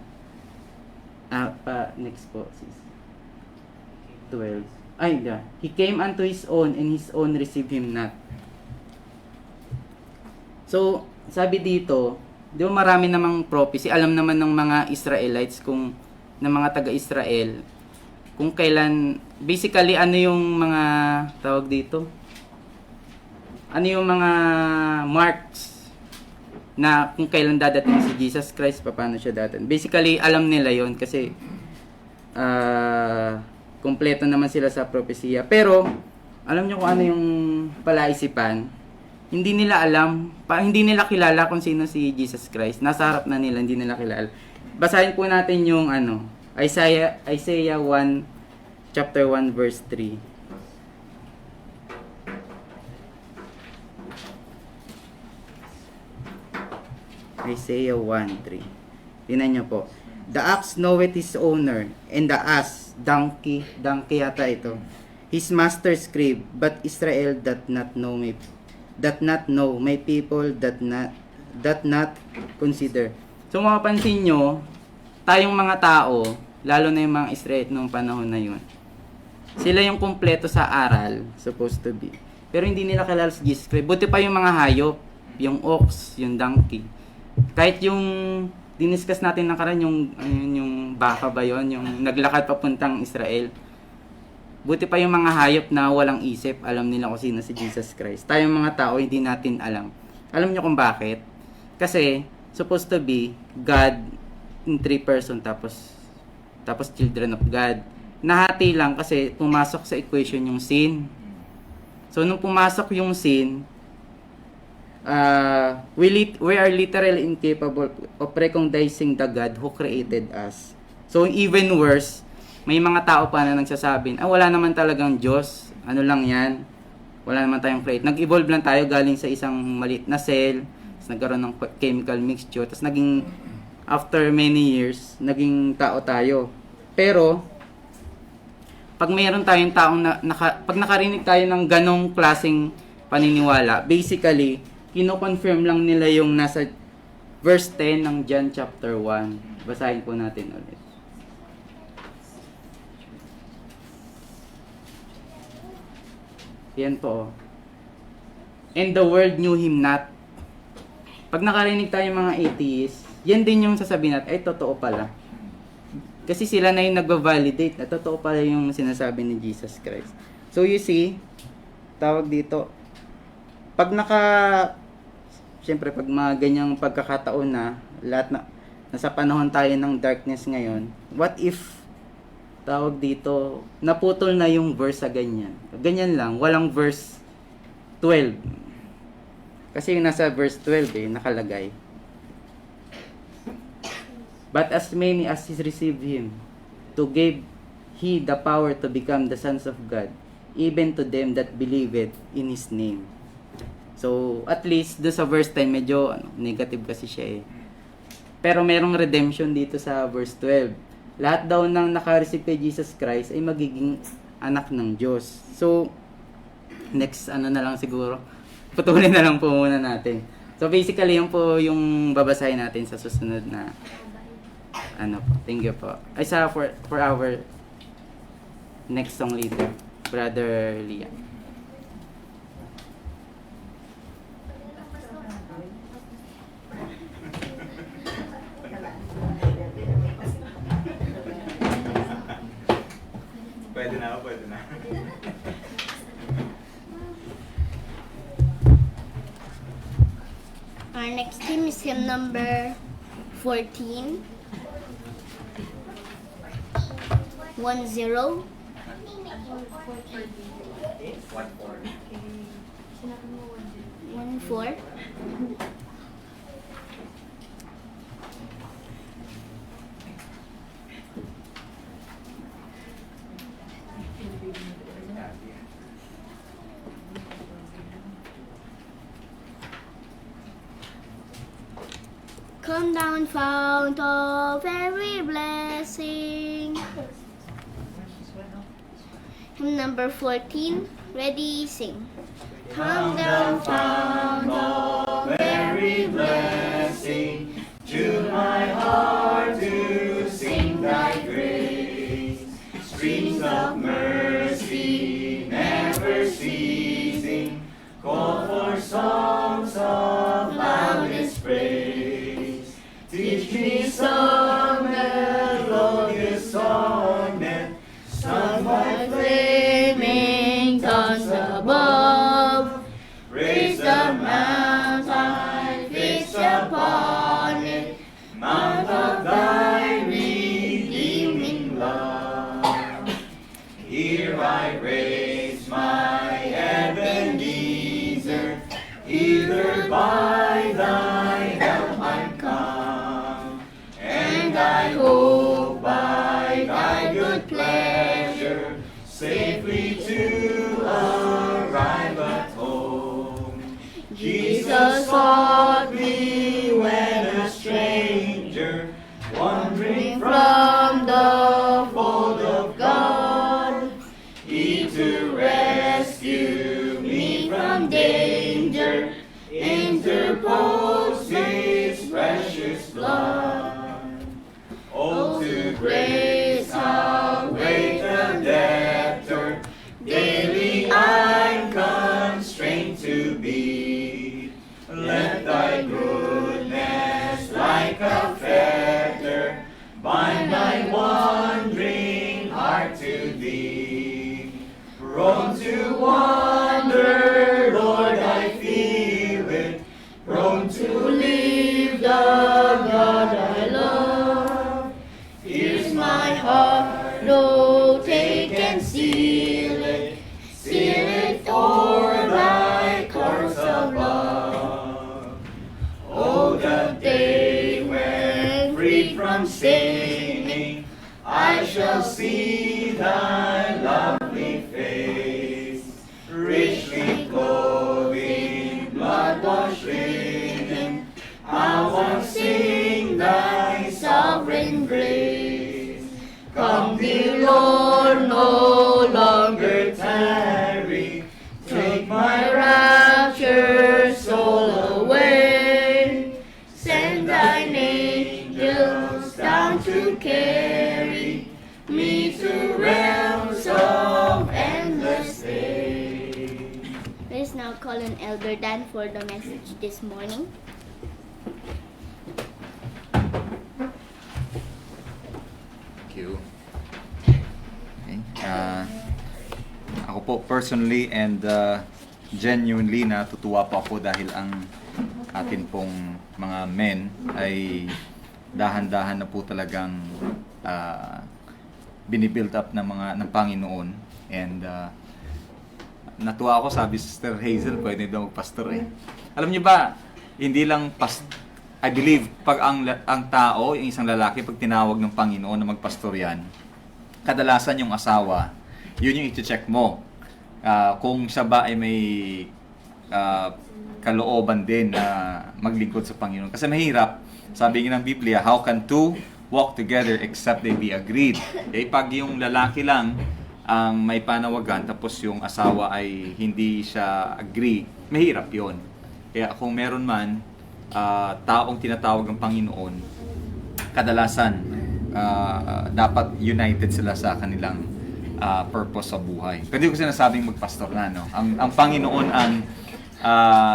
Next po, sis. 12. He came unto His own, and His own received Him not. So, sabi dito, di ba marami namang prophecy, alam naman ng mga Israelites ng mga taga-Israel, kung kailan, basically, ano yung mga, tawag dito? Ano yung mga marks na kung kailan dadating si Jesus Christ, paano siya dadating? Basically, alam nila yon kasi kompleto naman sila sa propesya. Pero, alam nyo kung ano yung palaisipan? Hindi nila alam, hindi nila kilala kung sino si Jesus Christ. Nasa harap na nila, hindi nila kilala. Basahin po natin yung Isaiah 1, chapter 1, verse 3. Isaiah 1:3. Tingnan nyo po. The ox knoweth his owner, and the ass, donkey yata ito, his master's crib, but Israel doth not know, my people doth not consider. So mapapansin nyo, tayong mga tao, lalo na yung mga Israel nung panahon na yun, sila yung kumpleto sa aral, supposed to be. Pero hindi nila kilala si Jesus Christ. Buti pa yung mga hayop. yung ox, yung donkey. Kahit yung diniscuss natin nakaraan, yung baka ba yun, yung naglakad papuntang Israel. Buti pa yung mga hayop na walang isip, alam nila kung sino si Jesus Christ. Tayong mga tao, hindi natin alam. Alam niyo kung bakit? Kasi, supposed to be, God in 3 person, tapos children of God. Nahati lang kasi pumasok sa equation yung sin. So, nung pumasok yung sin, we are literally incapable of recognizing the God who created us. So, even worse, may mga tao pa na nagsasabi, wala naman talagang Diyos. Ano lang yan? Wala naman tayong create. Nag-evolve lang tayo galing sa isang maliit na cell, tapos nagkaroon ng chemical mixture, tapos naging, after many years, naging tao tayo. Pero, pag mayroon tayong taong pag nakarinig tayo ng ganong klaseng paniniwala, basically, kino-confirm lang nila yung nasa verse 10 ng John chapter 1. Basahin po natin ulit. Yan po. And the world knew him not. Pag nakarinig tayo mga atheists, yan din yung sasabihin natin, ay totoo pala. Kasi sila na yung nagva-validate na totoo pala yung sinasabi ni Jesus Christ. So you see, tawag dito, pag siyempre pag mga ganyang pagkakataon na, lahat na, nasa panahon tayo ng darkness ngayon, what if, tawag dito, naputol na yung verse sa ganyan. Ganyan lang, walang verse 12. Kasi yung nasa verse 12 nakalagay. But as many as received him, to give he the power to become the sons of God, even to them that believed in his name. So, at least, doon sa verse 10, medyo negative kasi siya eh. Pero merong redemption dito sa verse 12. Lahat daw ng naka-receive kay Jesus Christ ay magiging anak ng Diyos. So, next na lang siguro. Putulin na lang po muna natin. So, basically, yun po yung babasahin natin sa susunod na po. Thank you po. Ay, for our next song leader, Brother Liam. Pwede na. Our next hymn is hymn number 14. 10. 14. Come down, fount of every blessing. Hymn number 14. Ready, sing. Come down, fount of every blessing, Tune my heart to sing thy praise. Streams of mercy never ceasing, call for songs of loudest praise. Teach me some melodious sonnet, sung by flaming tongues above. Praise the mount I fixed upon it, mount of thy redeeming love. Here I raise my Ebenezer, hither by thy help I'm come, and I hope by thy good pleasure safely to arrive at home. Jesus sought me when a stranger, wandering from the fold of God. He to rescue me from danger interposed his precious blood. Oh, to grace how great a debtor daily I'm constrained to be. Let wander, Lord, I feel it, prone to leave the God I love. Here's my heart, no, take and seal it for thy course of love. Oh, the day when, freed from sinning, I shall see thy lovely face, richly clothing, blood-washed linen. I will sing thy sovereign grace. Come, dear Lord, no longer tarry. Take my raptured soul away. Send thine angels down to carry me to realms of endless day. Let's now call on Elder Dan for the message this morning. Thank you. Okay. Ako po personally and genuinely natutuwa po ako dahil ang atin pong mga men ay dahan-dahan na po talagang binibuild up ng Panginoon, and natuwa ako, sabi Sister Hazel, pwede daw pastor eh. Alam niyo ba, hindi lang I believe pag ang tao, yung isang lalaki, pag tinawag ng Panginoon na magpastor yan, kadalasan yung asawa, yun yung i-check mo. Kung siya ba ay may kalooban din na maglingkod sa Panginoon. Kasi mahirap, sabi nga ng Biblia, how can two walk together except they be agreed? Eh, pag yung lalaki lang ang may panawagan, tapos yung asawa ay hindi siya agree, mahirap yon. Kaya kung meron man taong tinatawag ng Panginoon, kadalasan dapat united sila sa kanilang purpose sa buhay. Pero hindi ko sinasabing magpastor na, no? Ang Panginoon ang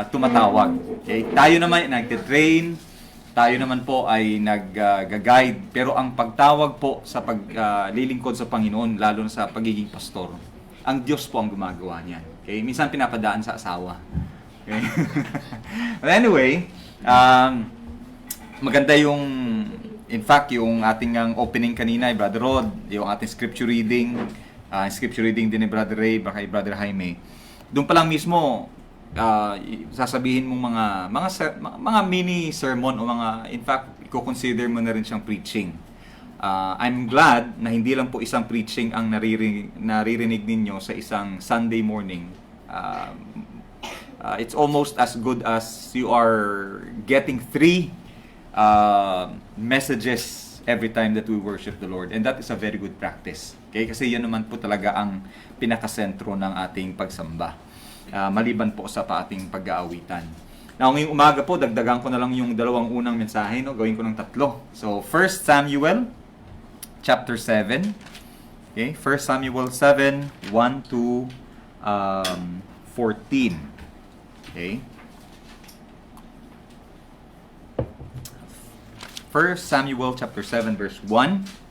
tumatawag. Okay? Tayo naman nagte-train, tayo naman po ay nag-guide, pero ang pagtawag po sa paglilingkod sa Panginoon, lalo na sa pagiging pastor, ang Diyos po ang gumagawa niyan. Okay? Minsan pinapadaan sa asawa. Okay? But anyway, maganda yung, in fact, yung ating opening kanina, Brother Rod, yung ating scripture reading din ni Brother Ray, kay Brother Jaime. Doon pa lang mismo, sasabihin mong mga mini sermon o in fact, i-consider mo na rin siyang preaching. I'm glad na hindi lang po isang preaching ang naririnig ninyo sa isang Sunday morning. It's almost as good as you are getting 3 messages every time that we worship the Lord. And that is a very good practice. Okay? Kasi yan naman po talaga ang pinakasentro ng ating pagsamba. Maliban po sa ating pag-aawitan. Now, ngayong umaga po, dagdagan ko na lang yung 2 unang mensahe, no? Gawin ko ng 3. So, 1 Samuel chapter 7. Okay? 1 Samuel 7, 1 to 14. Okay? 1 Samuel chapter 7 verse 1.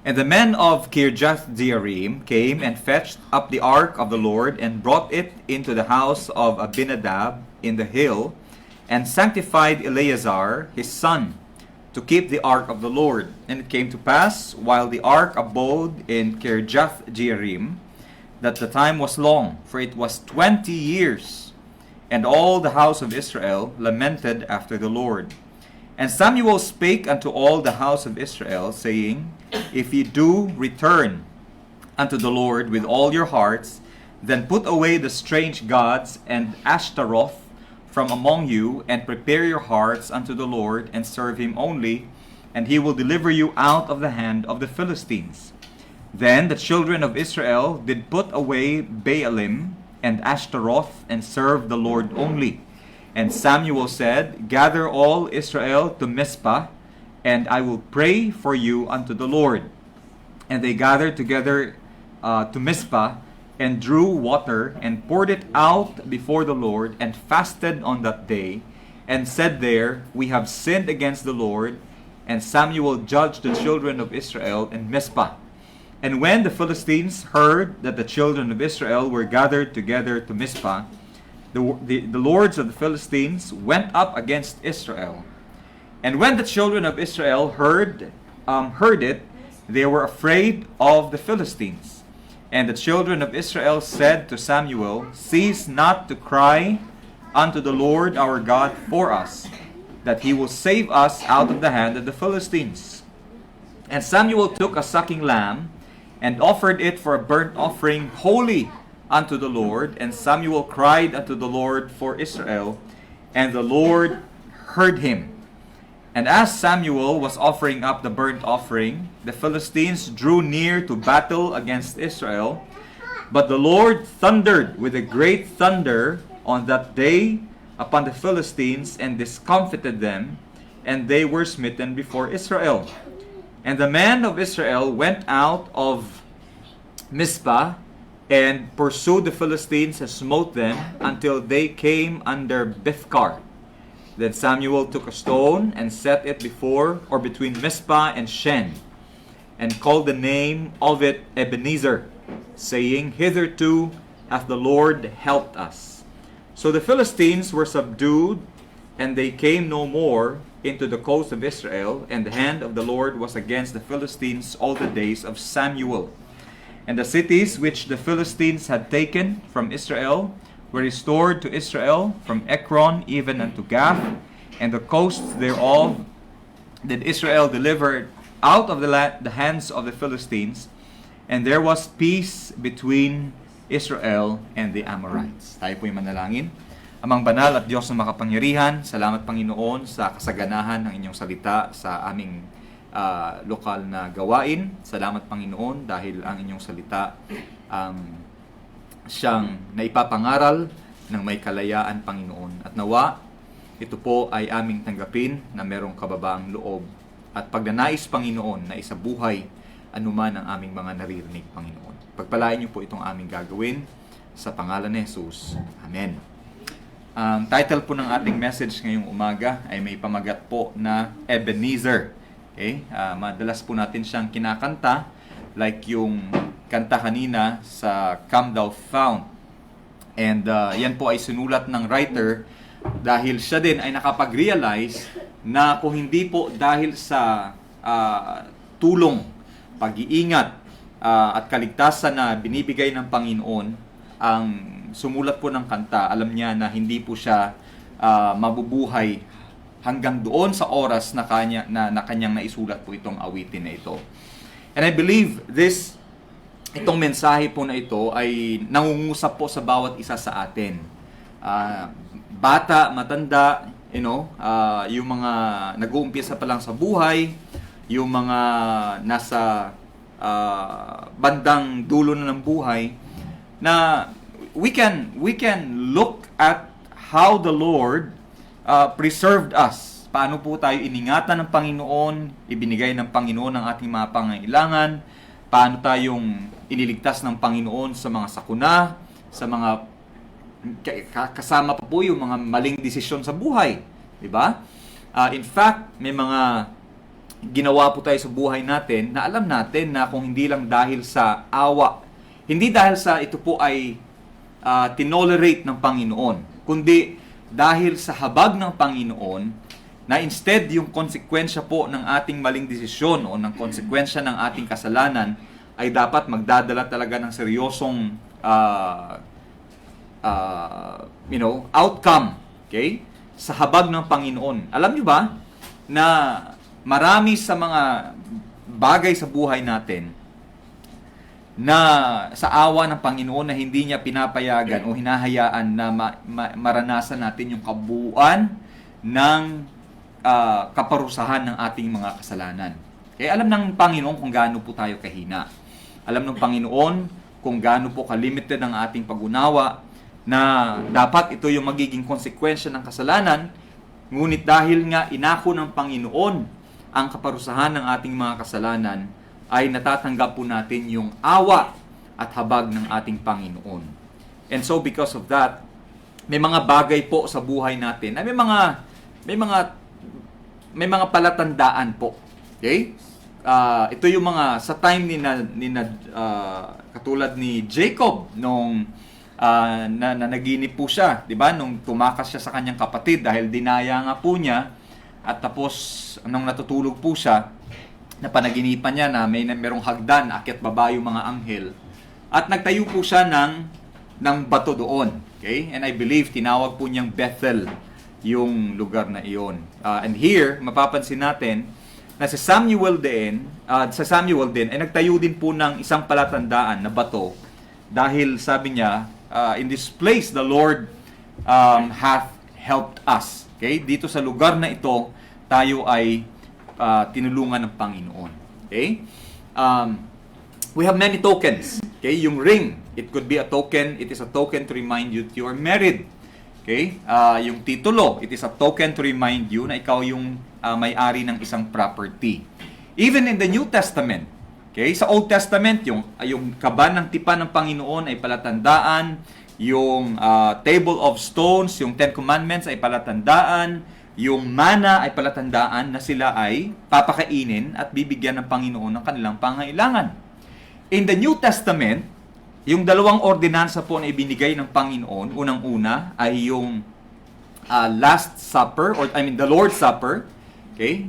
And the men of Kirjath-jearim came and fetched up the ark of the Lord and brought it into the house of Abinadab in the hill, and sanctified Eleazar his son to keep the ark of the Lord. And it came to pass, while the ark abode in Kirjath-jearim, that the time was long, for it was 20 years. And all the house of Israel lamented after the Lord. And Samuel spake unto all the house of Israel, saying, If ye do return unto the Lord with all your hearts, then put away the strange gods and Ashtaroth from among you, and prepare your hearts unto the Lord, and serve him only, and he will deliver you out of the hand of the Philistines. Then the children of Israel did put away Baalim and Ashtaroth, and serve the Lord only. And Samuel said, Gather all Israel to Mizpah, and I will pray for you unto the Lord. And they gathered together to Mizpah, and drew water, and poured it out before the Lord, and fasted on that day, and said there, We have sinned against the Lord. And Samuel judged the children of Israel in Mizpah. And when the Philistines heard that the children of Israel were gathered together to Mizpah, the lords of the Philistines went up against Israel. And when the children of Israel heard it, they were afraid of the Philistines. And the children of Israel said to Samuel, "Cease not to cry unto the Lord our God for us, that he will save us out of the hand of the Philistines." And Samuel took a sucking lamb and offered it for a burnt offering holy unto the Lord. And Samuel cried unto the Lord for Israel, and the Lord heard him. And as Samuel was offering up the burnt offering, the Philistines drew near to battle against Israel. But the Lord thundered with a great thunder on that day upon the Philistines, and discomfited them, and they were smitten before Israel. And the men of Israel went out of Mizpah, and pursued the Philistines and smote them until they came under Bethkar. Then Samuel took a stone and set it before or between Mizpah and Shen, and called the name of it Ebenezer, saying, "Hitherto hath the Lord helped us." So the Philistines were subdued, and they came no more into the coast of Israel, and the hand of the Lord was against the Philistines all the days of Samuel. And the cities which the Philistines had taken from Israel were restored to Israel, from Ekron even unto Gath, and the coasts thereof did Israel deliver out of the hands of the Philistines, and there was peace between Israel and the Amorites. Tayo po'y manalangin. Amang banal at Diyos na makapangyarihan, salamat Panginoon sa kasaganahan ng inyong salita sa aming lokal na gawain. Salamat Panginoon dahil ang inyong salita siyang naipapangaral ng may kalayaan, Panginoon. At nawa, ito po ay aming tanggapin na merong kababaang loob at pagnanais, Panginoon, na isabuhay anuman ang aming mga naririnig, Panginoon. Pagpalain niyo po itong aming gagawin sa pangalan ni Jesus. Amen. Ang title po ng ating message ngayong umaga ay may pamagat po na Ebenezer. Okay? Madalas po natin siyang kinakanta, like yung kanta kanina sa Come Thou Fount. And yan po ay sinulat ng writer dahil siya din ay nakapag-realize na kung hindi po dahil sa tulong, pag-iingat at kaligtasan na binibigay ng Panginoon ang sumulat po ng kanta, alam niya na hindi po siya mabubuhay hanggang doon sa oras na kanyang naisulat po itong awitin na ito. And I believe itong mensahe po na ito ay nangungusap po sa bawat isa sa atin. Bata, matanda, yung mga nag-uumpisa pa lang sa buhay, yung mga nasa bandang dulo na ng buhay, na we can look at how the Lord preserved us. Paano po tayo iningatan ng Panginoon, ibinigay ng Panginoon ang ating mga pangangailangan, paano tayong iniligtas ng Panginoon sa mga sakuna, sa mga kasama pa po yung mga maling desisyon sa buhay, di ba? In fact, may mga ginawa po tayo sa buhay natin na alam natin na kung hindi lang dahil sa awa, hindi dahil sa ito po ay tinolerate ng Panginoon, kundi dahil sa habag ng Panginoon na instead yung konsekwensya po ng ating maling desisyon o ng konsekwensya ng ating kasalanan ay dapat magdadala talaga ng seryosong outcome, okay? Sa habag ng Panginoon. Alam niyo ba na marami sa mga bagay sa buhay natin na sa awa ng Panginoon na hindi niya pinapayagan o hinahayaan na maranasan natin yung kabuuan ng kaparusahan ng ating mga kasalanan. Kaya alam ng Panginoon kung gaano po tayo kahina. Alam ng Panginoon kung gaano po kalimited ang ating pag-unawa na dapat ito yung magiging konsekwensya ng kasalanan, ngunit dahil nga inako ng Panginoon ang kaparusahan ng ating mga kasalanan, ay natatanggap po natin yung awa at habag ng ating Panginoon. And so because of that, may mga bagay po sa buhay natin na may mga palatandaan po. Okay? ito yung mga sa time katulad ni Jacob nung na naginip po siya, 'di ba? Nung tumakas siya sa kanyang kapatid dahil dinaya nga po niya, at tapos nung natutulog po siya, napanaginipan niya na merong hagdan, akyat baba yung mga anghel, at nagtayo po siya ng bato doon. Okay? And I believe tinawag po niyang Bethel yung lugar na iyon. And here, mapapansin natin na sa Samuel din ay nagtayo din po ng isang palatandaan na bato, dahil sabi niya, in this place the Lord hath helped us. Okay? Dito sa lugar na ito, tayo ay tinulungan ng Panginoon. Okay? We have many tokens. Okay? Yung ring, it could be a token. It is a token to remind you that you are married. Okay? Yung titulo, it is a token to remind you na ikaw yung may-ari ng isang property. Even in the New Testament, okay? Sa Old Testament, yung kaban ng tipan ng Panginoon ay palatandaan, yung table of stones, yung Ten Commandments ay palatandaan, yung manna ay palatandaan na sila ay papakainin at bibigyan ng Panginoon ng kanilang pangailangan. In the New Testament, yung dalawang ordinansa po na ibinigay ng Panginoon, unang-una ay yung Last Supper, the Lord's Supper, okay?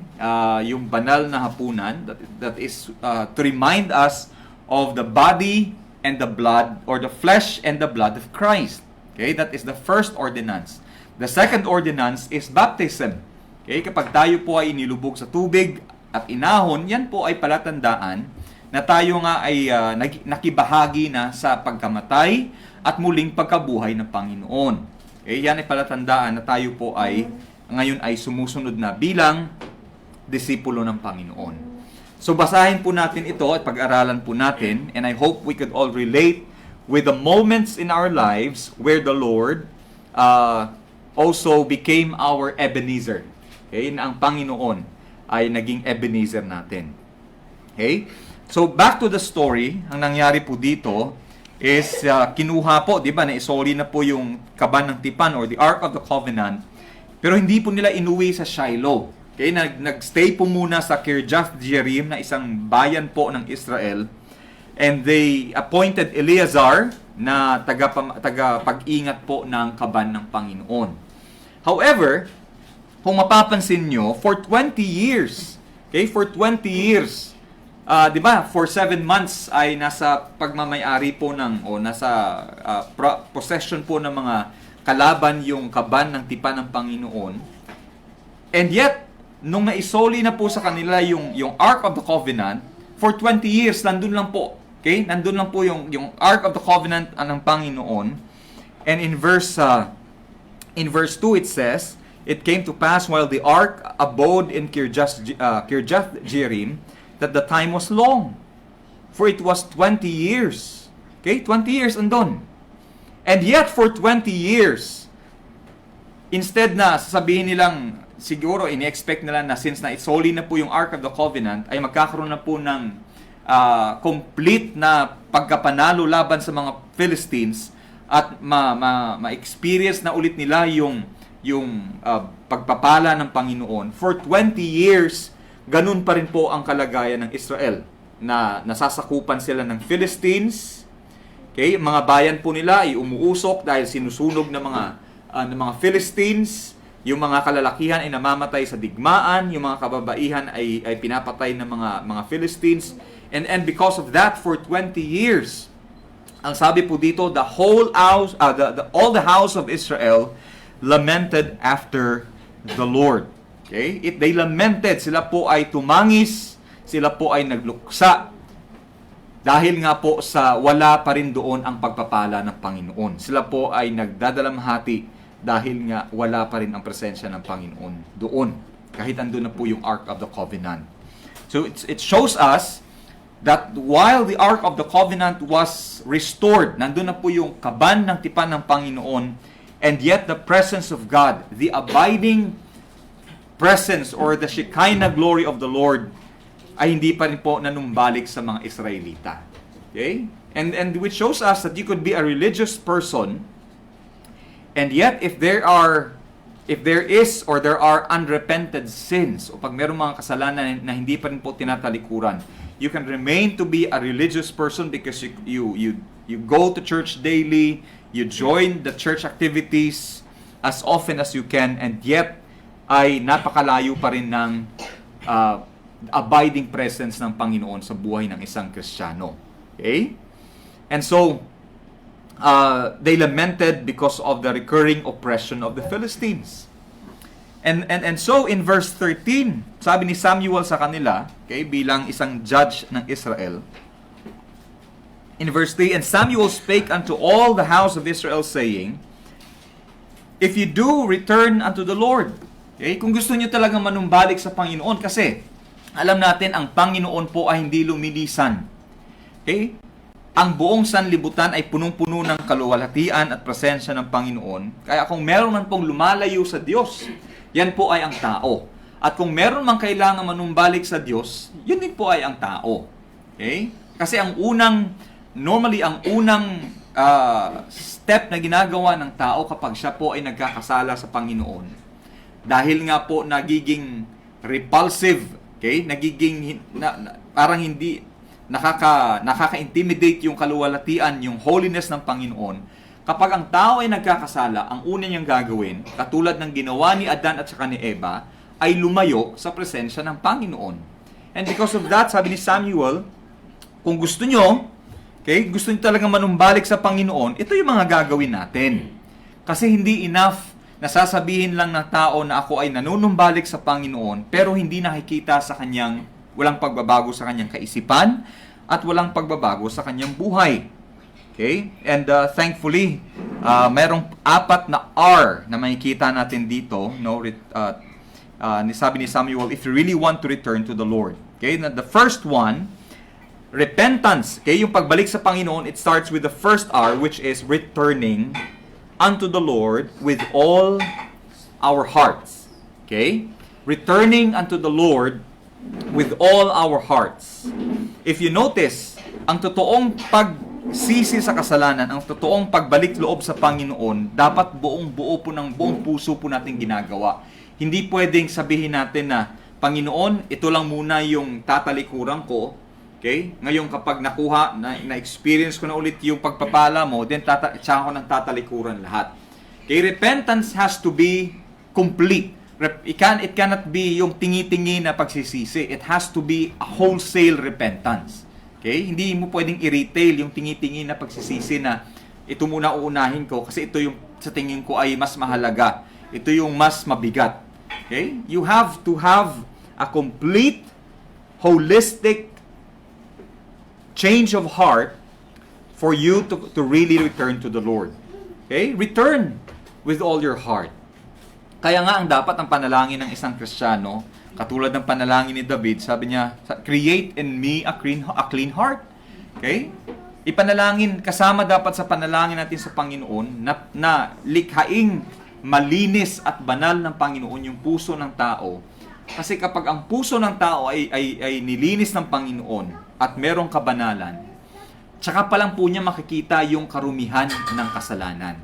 Yung banal na hapunan, that is to remind us of the body and the blood, or the flesh and the blood of Christ. Okay? That is the first ordinance. The second ordinance is baptism. Okay? Kapag tayo po ay inilubog sa tubig at inahon, yan po ay palatandaan na tayo nga ay nakibahagi na sa pagkamatay at muling pagkabuhay ng Panginoon. Okay? Yan ay palatandaan na tayo po ay ngayon ay sumusunod na bilang disipulo ng Panginoon. So basahin po natin ito at pag-aralan po natin, and I hope we could all relate with the moments in our lives where the Lord also became our Ebenezer. Okay? Na ang Panginoon ay naging Ebenezer natin. Okay? So back to the story, ang nangyari po dito is kinuha po, di ba, naisoli na po yung kaban ng tipan or the Ark of the Covenant, pero hindi po nila inuwi sa Shiloh. Okay, nagstay po muna sa Kirjath Jearim, na isang bayan po ng Israel, and they appointed Eleazar na tagapag-ingat po ng kaban ng Panginoon. However, kung mapapansin nyo, for 20 years, okay, for 20 years, di ba, for 7 months ay nasa pagmamayari po nasa possession po ng mga kalaban yung kaban ng tipan ng Panginoon. And yet, nung naisoli na po sa kanila yung Ark of the Covenant, for 20 years, nandun lang po. Okay? Nandun lang po yung Ark of the Covenant ng Panginoon. And in verse 2 it says, "It came to pass while the Ark abode in Kirjath Jearim, that the time was long. For it was 20 years. Okay? 20 years andun. And yet, for 20 years, instead na sasabihin nilang, siguro ini-expect nila na since na isoli na po yung Ark of the Covenant, ay magkakaroon na po ng complete na pagkapanalo laban sa mga Philistines, at ma-experience na ulit nila yung pagpapala ng Panginoon. For 20 years, ganun pa rin po ang kalagayan ng Israel, na nasasakupan sila ng Philistines. Okay, mga bayan po nila ay umuusok dahil sinusunog ng mga Philistines. Yung mga kalalakihan ay namamatay sa digmaan, yung mga kababaihan ay pinapatay ng mga Philistines. And because of that, for 20 years, ang sabi po dito, all the house of Israel lamented after the Lord. Okay? They lamented, sila po ay tumangis, sila po ay nagluksa, dahil nga po sa wala pa rin doon ang pagpapala ng Panginoon. Sila po ay nagdadalamhati dahil nga wala pa rin ang presensya ng Panginoon doon, kahit andun na po yung Ark of the Covenant. So it shows us that while the Ark of the Covenant was restored, nandun na po yung kaban ng tipan ng Panginoon, and yet the presence of God, the abiding presence or the Shekinah glory of the Lord, ay hindi pa rin po nanumbalik sa mga Israelita. Okay? And which shows us that you could be a religious person, and yet if there are if there is or there are unrepented sins, o pag merong mga kasalanan na hindi pa rin po tinatalikuran, you can remain to be a religious person because you go to church daily, you join the church activities as often as you can, and yet ay napakalayo pa rin ng abiding presence ng Panginoon sa buhay ng isang Kristiyano. Okay? And so, they lamented because of the recurring oppression of the Philistines. And so in verse 13, sabi ni Samuel sa kanila, okay, bilang isang judge ng Israel, in verse 3, and Samuel spake unto all the house of Israel, saying, if you do return unto the Lord, okay, kung gusto niyo talaga manumbalik sa Panginoon, kasi alam natin ang Panginoon po ay hindi lumilisan. Okay? Ang buong sanlibutan ay punong-puno ng kaluwalhatian at presensya ng Panginoon. Kaya kung meron man pong lumalayo sa Diyos, yan po ay ang tao. At kung meron man kailangan manumbalik sa Diyos, yun din po ay ang tao. Okay? Kasi normally ang unang step na ginagawa ng tao kapag siya po ay nagkakasala sa Panginoon, dahil nga po nagiging repulsive, okay? Nagiging parang hindi nakaka-intimidate yung kaluwalhatian, yung holiness ng Panginoon. Kapag ang tao ay nagkakasala, ang una niyang gagawin, katulad ng ginawa ni Adan at saka ni Eva, ay lumayo sa presensya ng Panginoon. And because of that, sabi ni Samuel, kung gusto nyo, okay, gusto nyo talagang manumbalik sa Panginoon, ito yung mga gagawin natin. Kasi hindi enough na sasabihin lang ng tao na ako ay nanunumbalik sa Panginoon, pero hindi nakikita sa kanyang, walang pagbabago sa kanyang kaisipan, at walang pagbabago sa kanyang buhay. Okay? And thankfully, mayroong 4 na R na makikita natin dito, no? Sabi ni Samuel, if you really want to return to the Lord. Okay? The first one, repentance. Okay? Yung pagbalik sa Panginoon, it starts with the first R, which is returning unto the Lord with all our hearts. Okay? Returning unto the Lord with all our hearts. If you notice, ang totoong pagsisi sa kasalanan, ang totoong pagbalik loob sa Panginoon, dapat buong-buo po ng buong puso po natin ginagawa. Hindi pwedeng sabihin natin na, Panginoon, ito lang muna yung tatalikuran ko. Okay? Ngayon kapag na-experience ko na ulit yung pagpapala mo, then tsaka ko ng tatalikuran lahat. Okay? Repentance has to be complete. It cannot be yung tingi-tingi na pagsisisi. It has to be a wholesale repentance. Okay? Hindi mo pwedeng i-retail yung tingi-tingi na pagsisisi na ito muna uunahin ko kasi ito yung sa tingin ko ay mas mahalaga. Ito yung mas mabigat. Okay? You have to have a complete, holistic change of heart for you to really return to the Lord. Okay? Return with all your heart. Kaya nga ang dapat ang panalangin ng isang Kristiyano, katulad ng panalangin ni David, sabi niya, create in me a clean heart. Okay? Ipanalangin, kasama dapat sa panalangin natin sa Panginoon na likhaing malinis at banal ng Panginoon yung puso ng tao. Kasi kapag ang puso ng tao ay nilinis ng Panginoon at merong kabanalan, tsaka pa lang po niya makikita yung karumihan ng kasalanan.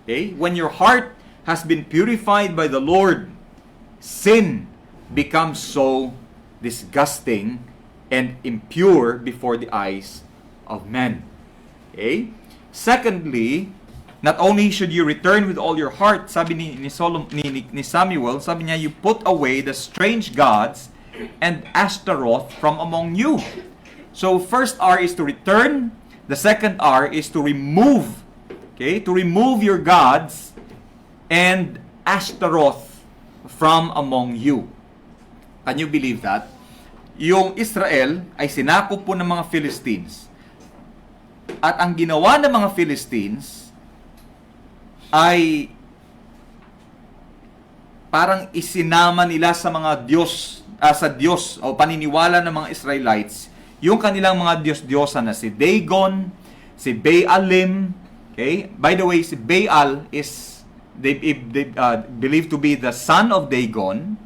Okay? When your heart has been purified by the Lord, sin becomes so disgusting and impure before the eyes of men. Okay? Secondly, not only should you return with all your heart, sabi ni Samuel, sabi niya, you put away the strange gods and Ashtaroth from among you. So first R is to return, the second R is to remove. Okay? To remove your gods and Ashtaroth from among you. Can you believe that? Yung Israel ay sinakop po ng mga Philistines. At ang ginawa ng mga Philistines ay parang isinama nila sa mga sa Diyos o paniniwala ng mga Israelites yung kanilang mga Diyos-Diyosa na si Dagon, si Baalim. Okay? By the way, si Baal is they believed to be the son of Dagon.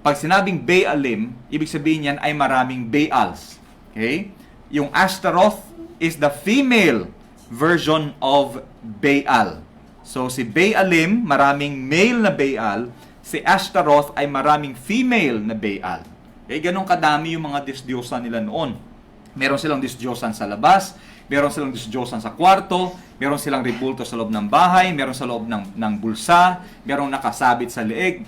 Pag sinabing Baalim, ibig sabihin yan ay maraming Baals. Okay? Yung Ashtaroth is the female version of Baal. So si Baalim, maraming male na Baal. Si Ashtaroth ay maraming female na Baal. Okay, ganun kadami yung mga Diyos-Diyosan nila noon. Meron silang Diyos-Diyosan sa labas, meron silang Diyos-Diyosan sa kwarto, meron silang rebulto sa loob ng bahay, meron sa loob ng bulsa, merong nakasabit sa leeg,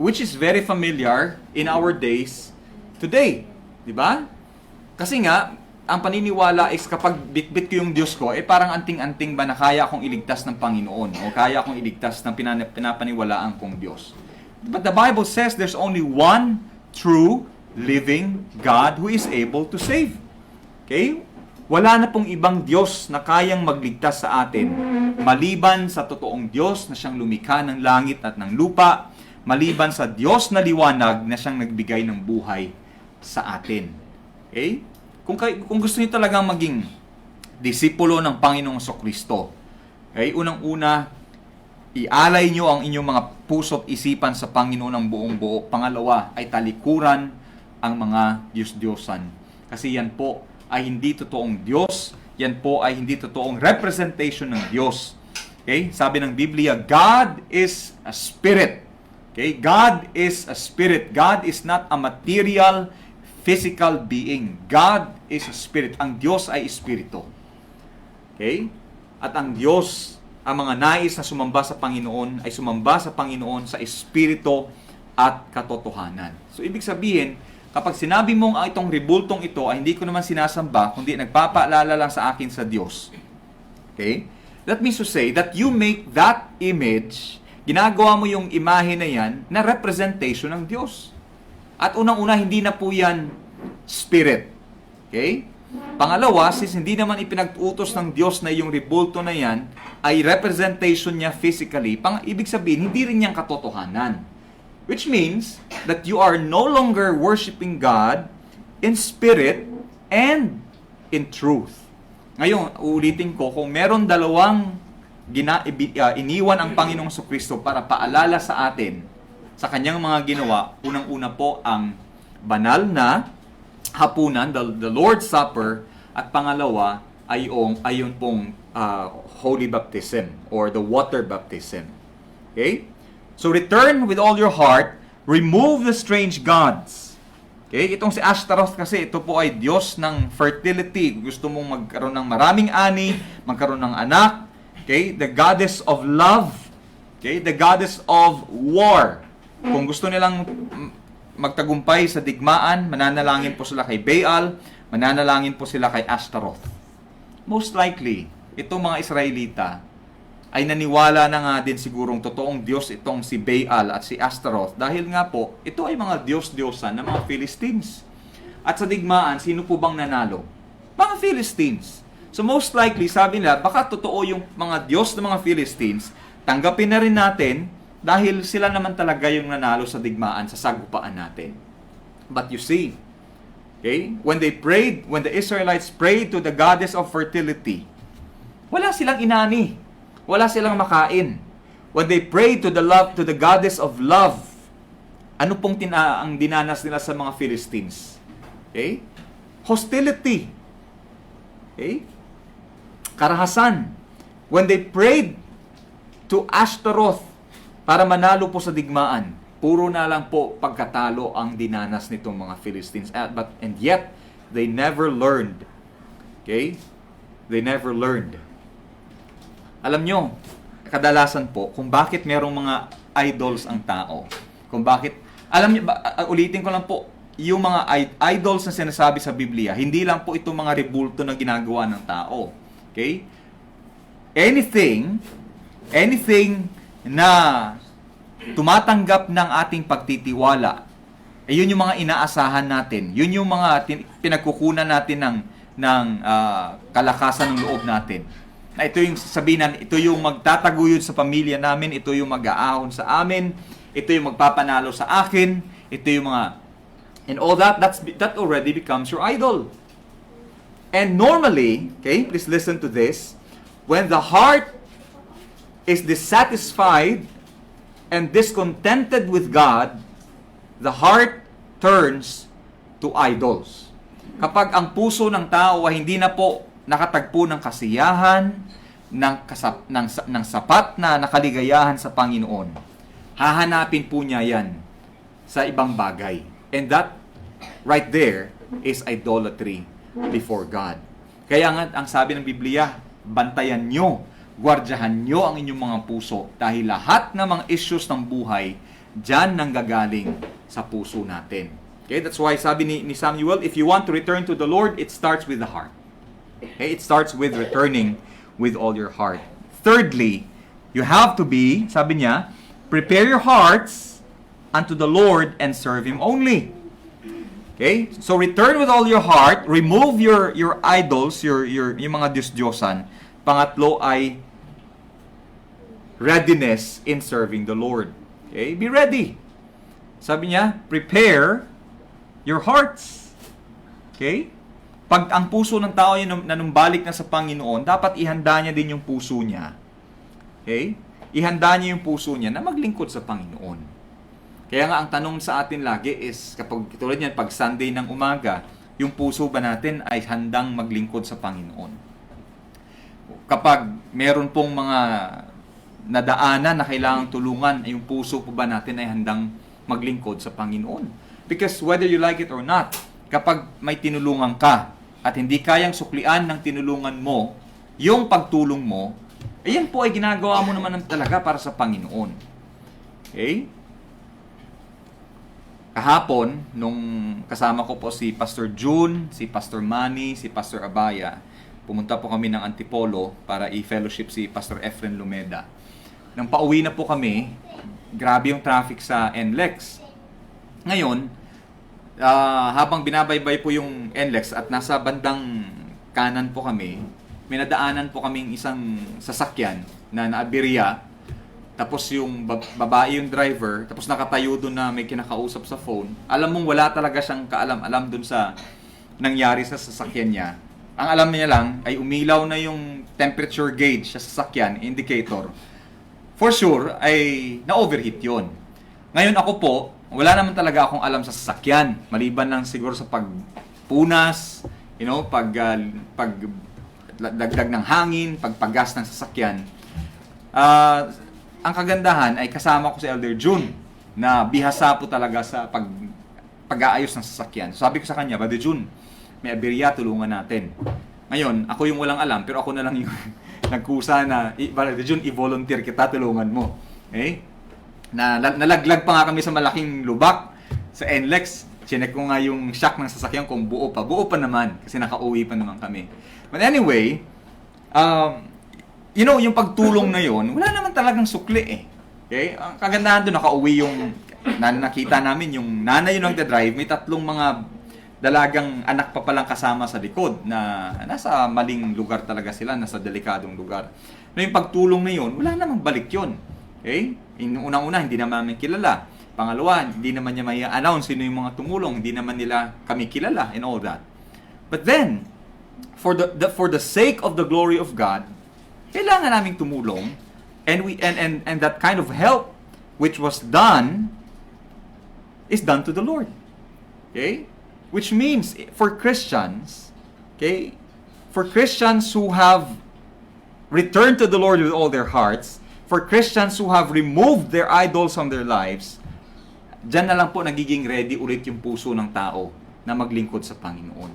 which is very familiar in our days today. Di ba? Kasi nga, ang paniniwala is kapag bitbit ko yung Diyos ko, parang anting-anting ba na kaya akong iligtas ng Panginoon o kaya akong iligtas ng pinapaniwalaan kong Diyos. But the Bible says there's only one true living God who is able to save. Okay? Wala na pong ibang Diyos na kayang magligtas sa atin maliban sa totoong Diyos na siyang lumikha ng langit at ng lupa, maliban sa Diyos na liwanag na siyang nagbigay ng buhay sa atin. Okay? Kung gusto niyo talagang maging disipulo ng Panginoong Jesucristo, okay, unang-una, ialay niyo ang inyong mga puso at isipan sa Panginoon ng buong buo. Pangalawa, ay talikuran ang mga Diyos-Diyosan. Kasi yan po ay hindi totoong Diyos. Yan po ay hindi totoong representation ng Diyos. Okay? Sabi ng Biblia, God is a spirit. Okay? God is a spirit. God is not a material, physical being. God is a spirit. Ang Diyos ay espiritu. Okay? At ang Diyos, ang mga nais na sumamba sa Panginoon ay sumamba sa Panginoon sa espiritu at katotohanan. So, ibig sabihin, kapag sinabi mong itong rebultong ito ay hindi ko naman sinasamba, kundi nagpapaalala lang sa akin sa Diyos. Okay? That means to say that you make that image, ginagawa mo yung imahe na yan na representation ng Diyos. At unang-una, hindi na po yan spirit. Okay? Pangalawa, since hindi naman ipinag-utos ng Diyos na yung rebulto na yan ay representation niya physically, ibig sabihin, hindi rin niyang katotohanan. Which means that you are no longer worshiping God in spirit and in truth. Ngayon, uulitin ko, kung meron dalawang iniwan ang Panginoong Jesucristo para paalala sa atin sa kanyang mga ginawa, unang-una po ang banal na hapunan, the Lord's Supper, at pangalawa ay yung pong Holy Baptism or the water baptism. Okay? So return with all your heart, remove the strange gods. Okay? Itong si Ashtaroth kasi, ito po ay Diyos ng fertility. Gusto mong magkaroon ng maraming ani, magkaroon ng anak. Okay? The goddess of love. Okay? The goddess of war. Kung gusto nilang magtagumpay sa digmaan, mananalangin po sila kay Baal, mananalangin po sila kay Ashtaroth. Most likely, itong mga Israelita ay naniwala na nga din sigurong totoong Diyos itong si Baal at si Ashtaroth dahil nga po, ito ay mga Diyos-Diyosan ng mga Philistines. At sa digmaan, sino po bang nanalo? Mga Philistines. So most likely, sabi nila, baka totoo yung mga Diyos ng mga Philistines, tanggapin na rin natin dahil sila naman talaga yung nanalo sa digmaan, sa sagupaan natin. But you see, okay, when the Israelites prayed to the goddess of fertility, wala silang inani. Wala silang makain. When they prayed to the goddess of love, ano pong ang dinanas nila sa mga Philistines? Okay? Hostility. Okay? Karahasan. When they prayed to Ashtaroth para manalo po sa digmaan, puro na lang po pagkatalo ang dinanas nitong mga Philistines. And yet, they never learned. Okay? They never learned. Alam nyo, kadalasan po, kung bakit merong mga idols ang tao. Kung bakit, alam nyo, ulitin ko lang po, yung mga idols na sinasabi sa Biblia, hindi lang po itong mga rebulto na ginagawa ng tao. Okay? Anything na tumatanggap ng ating pagtitiwala, yun yung mga inaasahan natin. Yun yung mga pinagkukunan natin ng kalakasan ng loob natin. Na ito yung sabihin, ito yung magtataguyod sa pamilya namin, ito yung mag-aahon sa amin, ito yung magpapanalo sa akin, ito yung mga, and all that already becomes your idol. And normally, okay, please listen to this, when the heart is dissatisfied and discontented with God, the heart turns to idols. Kapag ang puso ng tao ay hindi na po nakatagpo ng kasiyahan, ng sapat na nakaligayahan sa Panginoon, hahanapin po niya yan sa ibang bagay. And that right there is idolatry before God. Kaya nga, ang sabi ng Biblia, bantayan nyo, gwardyahan nyo ang inyong mga puso dahil lahat ng mga issues ng buhay, dyan nanggagaling sa puso natin. Okay, that's why sabi ni Samuel, if you want to return to the Lord, it starts with the heart. Okay, it starts with returning with all your heart. Thirdly, you have to be, sabi niya, prepare your hearts unto the Lord and serve Him only. Okay? So return with all your heart, remove your idols, yung mga Diyos-Diyosan. Pangatlo ay readiness in serving the Lord. Okay? Be ready. Sabi niya, prepare your hearts. Okay? Pag ang puso ng tao yung nanumbalik na sa Panginoon, dapat ihanda niya din yung puso niya. Okay? Ihanda niya yung puso niya na maglingkod sa Panginoon. Kaya nga ang tanong sa atin lagi is, kapag tulad niyan, pag Sunday ng umaga, yung puso ba natin ay handang maglingkod sa Panginoon? Kapag meron pong mga nadaanan na kailangang tulungan, yung puso po ba natin ay handang maglingkod sa Panginoon? Because whether you like it or not, kapag may tinulungan ka at hindi kayang suklian ng tinulungan mo, yung pagtulong mo, ayan po ay ginagawa mo naman talaga para sa Panginoon. Okay? Kahapon, nung kasama ko po si Pastor June, si Pastor Manny, si Pastor Abaya, pumunta po kami ng Antipolo para i-fellowship si Pastor Efren Lumeda. Nang pauwi na po kami, grabe yung traffic sa NLEX. Ngayon, habang binabaybay po yung NLEX at nasa bandang kanan po kami, may nadaanan po kaming isang sasakyan na naabirya. Tapos yung babae yung driver, tapos nakatayo doon na may kinakausap sa phone. Alam mong wala talaga siyang kaalam-alam doon sa nangyari sa sasakyan niya. Ang alam niya lang ay umilaw na yung temperature gauge sa sasakyan, indicator. For sure, ay na-overheat yon. Ngayon ako po, wala naman talaga akong alam sa sasakyan. Maliban lang siguro sa pagpunas, pagdagdag ng hangin, pagpagas ng sasakyan. Ang kagandahan ay kasama ko si Elder June na bihasa po talaga sa pag-aayos ng sasakyan. So, sabi ko sa kanya, Brother June, may aberya, tulungan natin. Ngayon, ako yung walang alam, pero ako na lang yung nagkusa na, Brother June, i-volunteer kita, tulungan mo. Okay? Nalaglag pa nga kami sa malaking lubak sa NLEX. Chinek ko nga yung shock ng sasakyan kung buo pa. Buo pa naman, kasi nakauwi pa naman kami. But anyway, yung pagtulong na yon, wala naman talagang sukli eh. Okay? Ang kagandahan doon, nakauwi yung nakita namin, yung nanay yung nagda-drive, may 3 mga dalagang anak pa palang kasama sa likod na nasa maling lugar talaga sila, nasa delikadong lugar. No, yung pagtulong na yon, wala namang balik yon. Okay? Unang-una, hindi naman namin kilala. Pangalawa, hindi naman niya may announce sino yung mga tumulong, hindi naman nila kami kilala and all that. But then, for the sake of the glory of God, kailangan naming tumulong, and that kind of help which was done is done to the Lord. Okay? Which means for Christians, okay, for Christians who have returned to the Lord with all their hearts, for Christians who have removed their idols from their lives, dyan na lang po nagiging ready ulit yung puso ng tao na maglingkod sa Panginoon.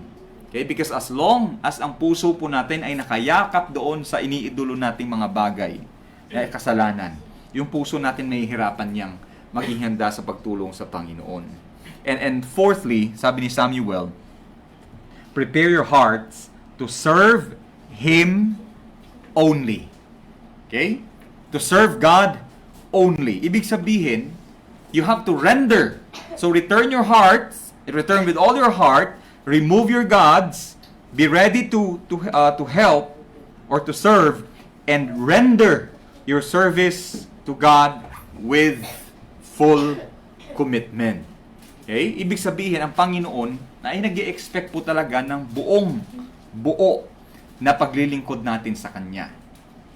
Okay? Because as long as ang puso po natin ay nakayakap doon sa iniidolo nating mga bagay, kasalanan, yung puso natin may hirapan niyang maging handa sa pagtulong sa Panginoon. And fourthly, sabi ni Samuel, prepare your hearts to serve Him only. Okay? To serve God only. Ibig sabihin, you have to render. So return your hearts, return with all your heart, remove your gods, be ready to help or to serve, and render your service to God with full commitment. Okay? Ibig sabihin, ang Panginoon na ay nag-i-expect po talaga ng buo na paglilingkod natin sa Kanya.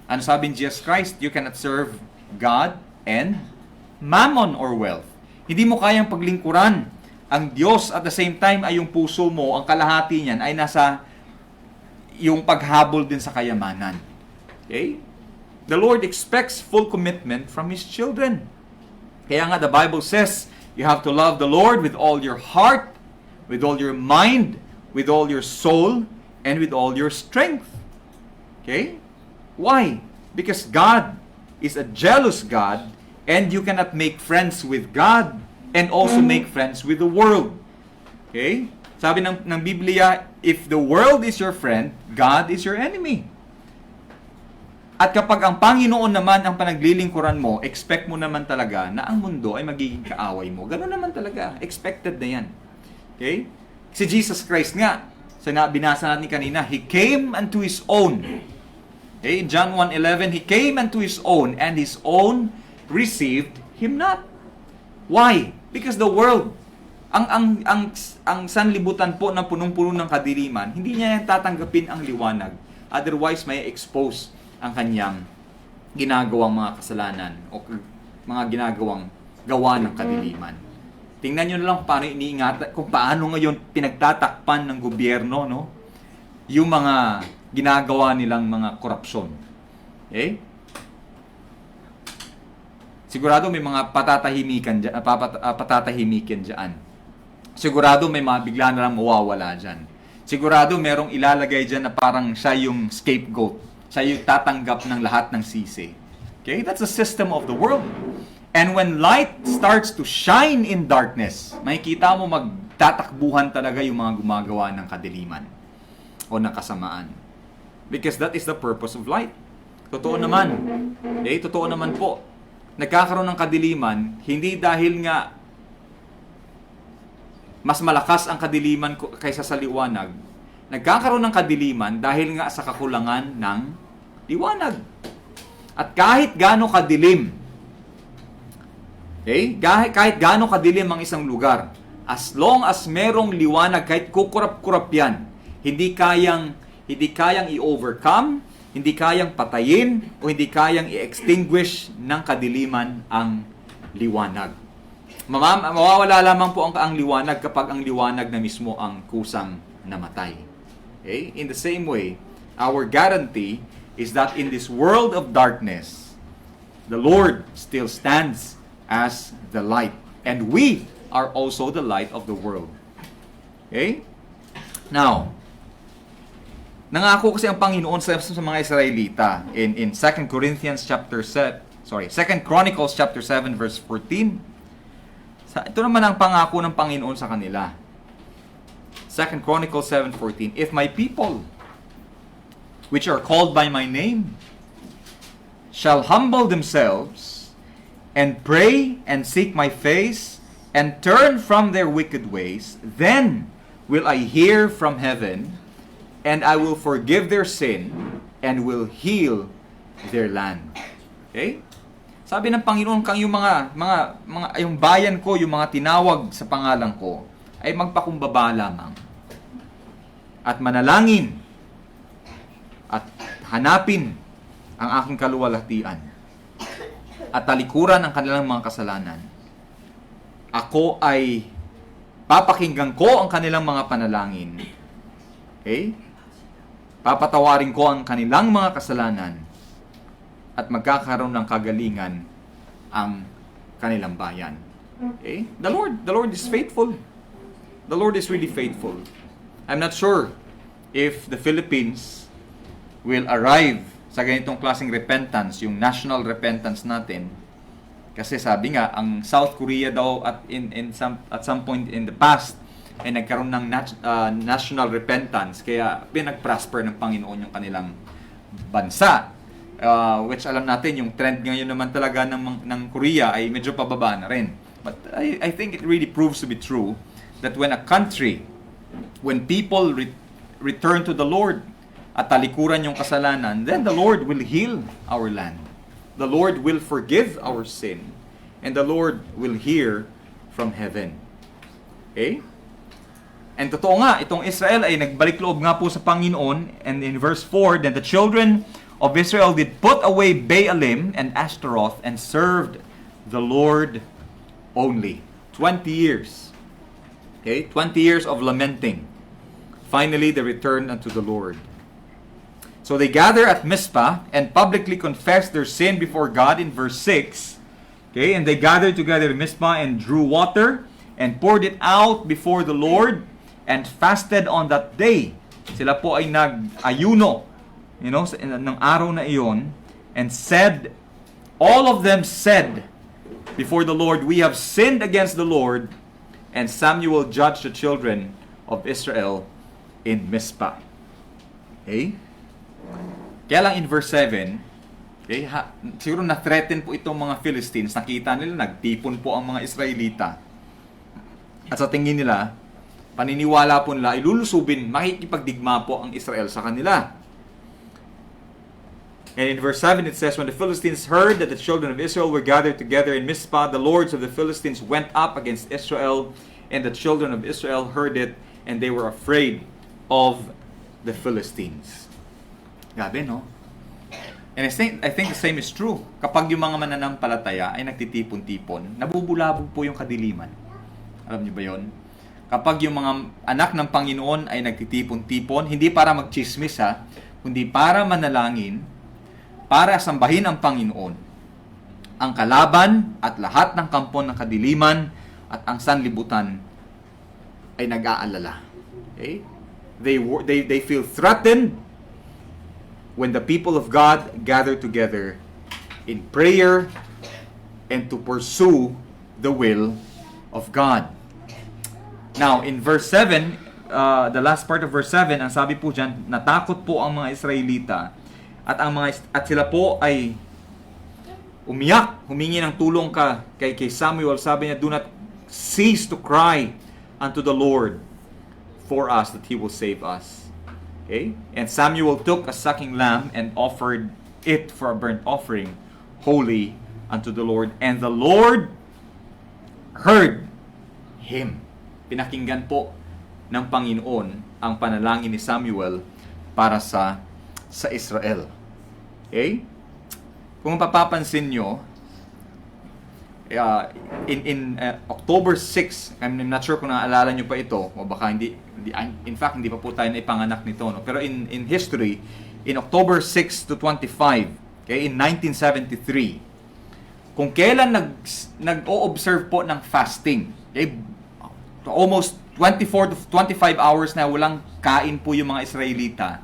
Ano sabi ni Jesus Christ? You cannot serve God and mammon or wealth. Hindi mo kayang paglingkuran ang Diyos at the same time ay yung puso mo, ang kalahati niyan ay nasa yung paghabol din sa kayamanan. Okay? The Lord expects full commitment from His children. Kaya nga, the Bible says, you have to love the Lord with all your heart, with all your mind, with all your soul, and with all your strength. Okay? Why? Because God is a jealous God, and you cannot make friends with God and also make friends with the world. Okay? Sabi ng Biblia, if the world is your friend, God is your enemy. At kapag ang Panginoon naman ang panaglilingkuran mo, expect mo naman talaga na ang mundo ay magiging kaaway mo. Ganun naman talaga. Expected na yan. Okay? Si Jesus Christ nga, binasa natin kanina, He came unto His own. Okay? In John 1:11, He came unto His own, and His own received Him not. Why? Because the world, ang sanlibutan po na punong-puno ng kadiliman, hindi niya yan tatanggapin ang liwanag. Otherwise, may expose ang kanyang ginagawang mga kasalanan o mga ginagawang gawa ng kadiliman. Tingnan nyo na lang paano iniingatan, kung paano ngayon pinagtatakpan ng gobyerno, no? Yung mga ginagawa nilang mga korupsyon. Okay? Sigurado may mga patatahimikan dyan. Sigurado may mga bigla na lang mawawala dyan. Sigurado merong ilalagay dyan na parang siya yung scapegoat. Siya yung tatanggap ng lahat ng sisi. Okay? That's the system of the world. And when light starts to shine in darkness, makikita mo magtatakbuhan talaga yung mga gumagawa ng kadiliman o ng kasamaan. Because that is the purpose of light. Totoo naman. Okay? Totoo naman po. Nagkakaroon ng kadiliman, hindi dahil nga mas malakas ang kadiliman kaysa sa liwanag. Nagkakaroon ng kadiliman dahil nga sa kakulangan ng liwanag. At kahit gaano kadilim, okay? Kahit gaano kadilim ang isang lugar, as long as merong liwanag, kahit kukurap-kurap yan, hindi kayang i-overcome, hindi kayang patayin, o hindi kayang i-extinguish ng kadiliman ang liwanag. Mawawala lamang po ang liwanag kapag ang liwanag na mismo ang kusang namatay. Okay? In the same way, our guarantee is that in this world of darkness, the Lord still stands as the light. And we are also the light of the world. Okay? Now, nangako kasi ang Panginoon sa mga Israelita in 2 Chronicles chapter 7 verse 14. Ito naman ang pangako ng Panginoon sa kanila. 2 Chronicles 7:14, if my people, which are called by my name, shall humble themselves and pray and seek my face and turn from their wicked ways, then will I hear from heaven, and I will forgive their sin and will heal their land. Okay? Sabi ng Panginoon, yung yung bayan ko, yung mga tinawag sa pangalan ko, ay magpakumbaba lamang. At manalangin at hanapin ang aking kaluwalhatian at talikuran ang kanilang mga kasalanan. Ako ay papakinggan ko ang kanilang mga panalangin. Okay? Papatawarin ko ang kanilang mga kasalanan at magkakaroon ng kagalingan ang kanilang bayan. Okay? The Lord is faithful. The Lord is really faithful. I'm not sure if the Philippines will arrive sa ganitong klaseng repentance, yung national repentance natin. Kasi sabi nga, ang South Korea daw at some point in the past ay nagkaroon ng national repentance, kaya pinag-prosper ng Panginoon yung kanilang bansa. Which alam natin, yung trend ngayon naman talaga ng Korea ay medyo pababa na rin. But I think it really proves to be true that when a country, when people return to the Lord at talikuran yung kasalanan, then the Lord will heal our land. The Lord will forgive our sin. And the Lord will hear from heaven. Okay? And totoo nga, itong Israel ay nagbalik loob nga po sa Panginoon. And in verse 4, then the children of Israel did put away Baalim and Ashtaroth and served the Lord only. 20 years. Okay? 20 years of lamenting. Finally, they returned unto the Lord. So they gather at Mizpah and publicly confess their sin before God in verse 6. Okay, and they gathered together in Mizpah and drew water and poured it out before the Lord and fasted on that day. Sila po ay nag-ayuno, ng araw na iyon, and said, all of them said before the Lord, we have sinned against the Lord. And Samuel judged the children of Israel in Mizpah. Okay? Kaya lang in verse 7, okay, siguro na-threaten po itong mga Philistines. Nakita nila, nagtipon po ang mga Israelita. At sa tingin nila, paniniwala po nila, ilulusubin, makikipagdigma po ang Israel sa kanila. And in verse 7 it says, when the Philistines heard that the children of Israel were gathered together in Mizpah, the lords of the Philistines went up against Israel, and the children of Israel heard it, and they were afraid of the Philistines. Grabe, no? And I think the same is true. Kapag yung mga mananampalataya ay nagtitipon-tipon, nabubulabog po yung kadiliman. Alam niyo ba yon? Kapag yung mga anak ng Panginoon ay nagtitipon-tipon, hindi para magchismis kundi para manalangin, para sambahin ang Panginoon, ang kalaban at lahat ng kampo ng kadiliman at ang sanlibutan ay nag-aalala. Okay? They feel threatened when the people of God gather together in prayer and to pursue the will of God. Now, in verse 7, the last part of verse 7, ang sabi po dyan, natakot po ang mga Israelita at sila po ay umiyak, humingi ng tulong kay Samuel. Sabi niya, do not cease to cry unto the Lord for us that He will save us. Okay? And Samuel took a sucking lamb and offered it for a burnt offering, holy unto the Lord. And the Lord heard him. Pinakinggan po ng Panginoon ang panalangin ni Samuel para sa Israel. Okay? Kung papapansin nyo, in October 6, I'm not sure kung naaalala nyo pa ito, o baka hindi in fact, hindi pa po tayo naipanganak nito. No? Pero in history, in October 6 to 25, okay, in 1973, kung kailan nag-o-observe po ng fasting, okay, almost 24 to 25 hours na walang kain po yung mga Israelita,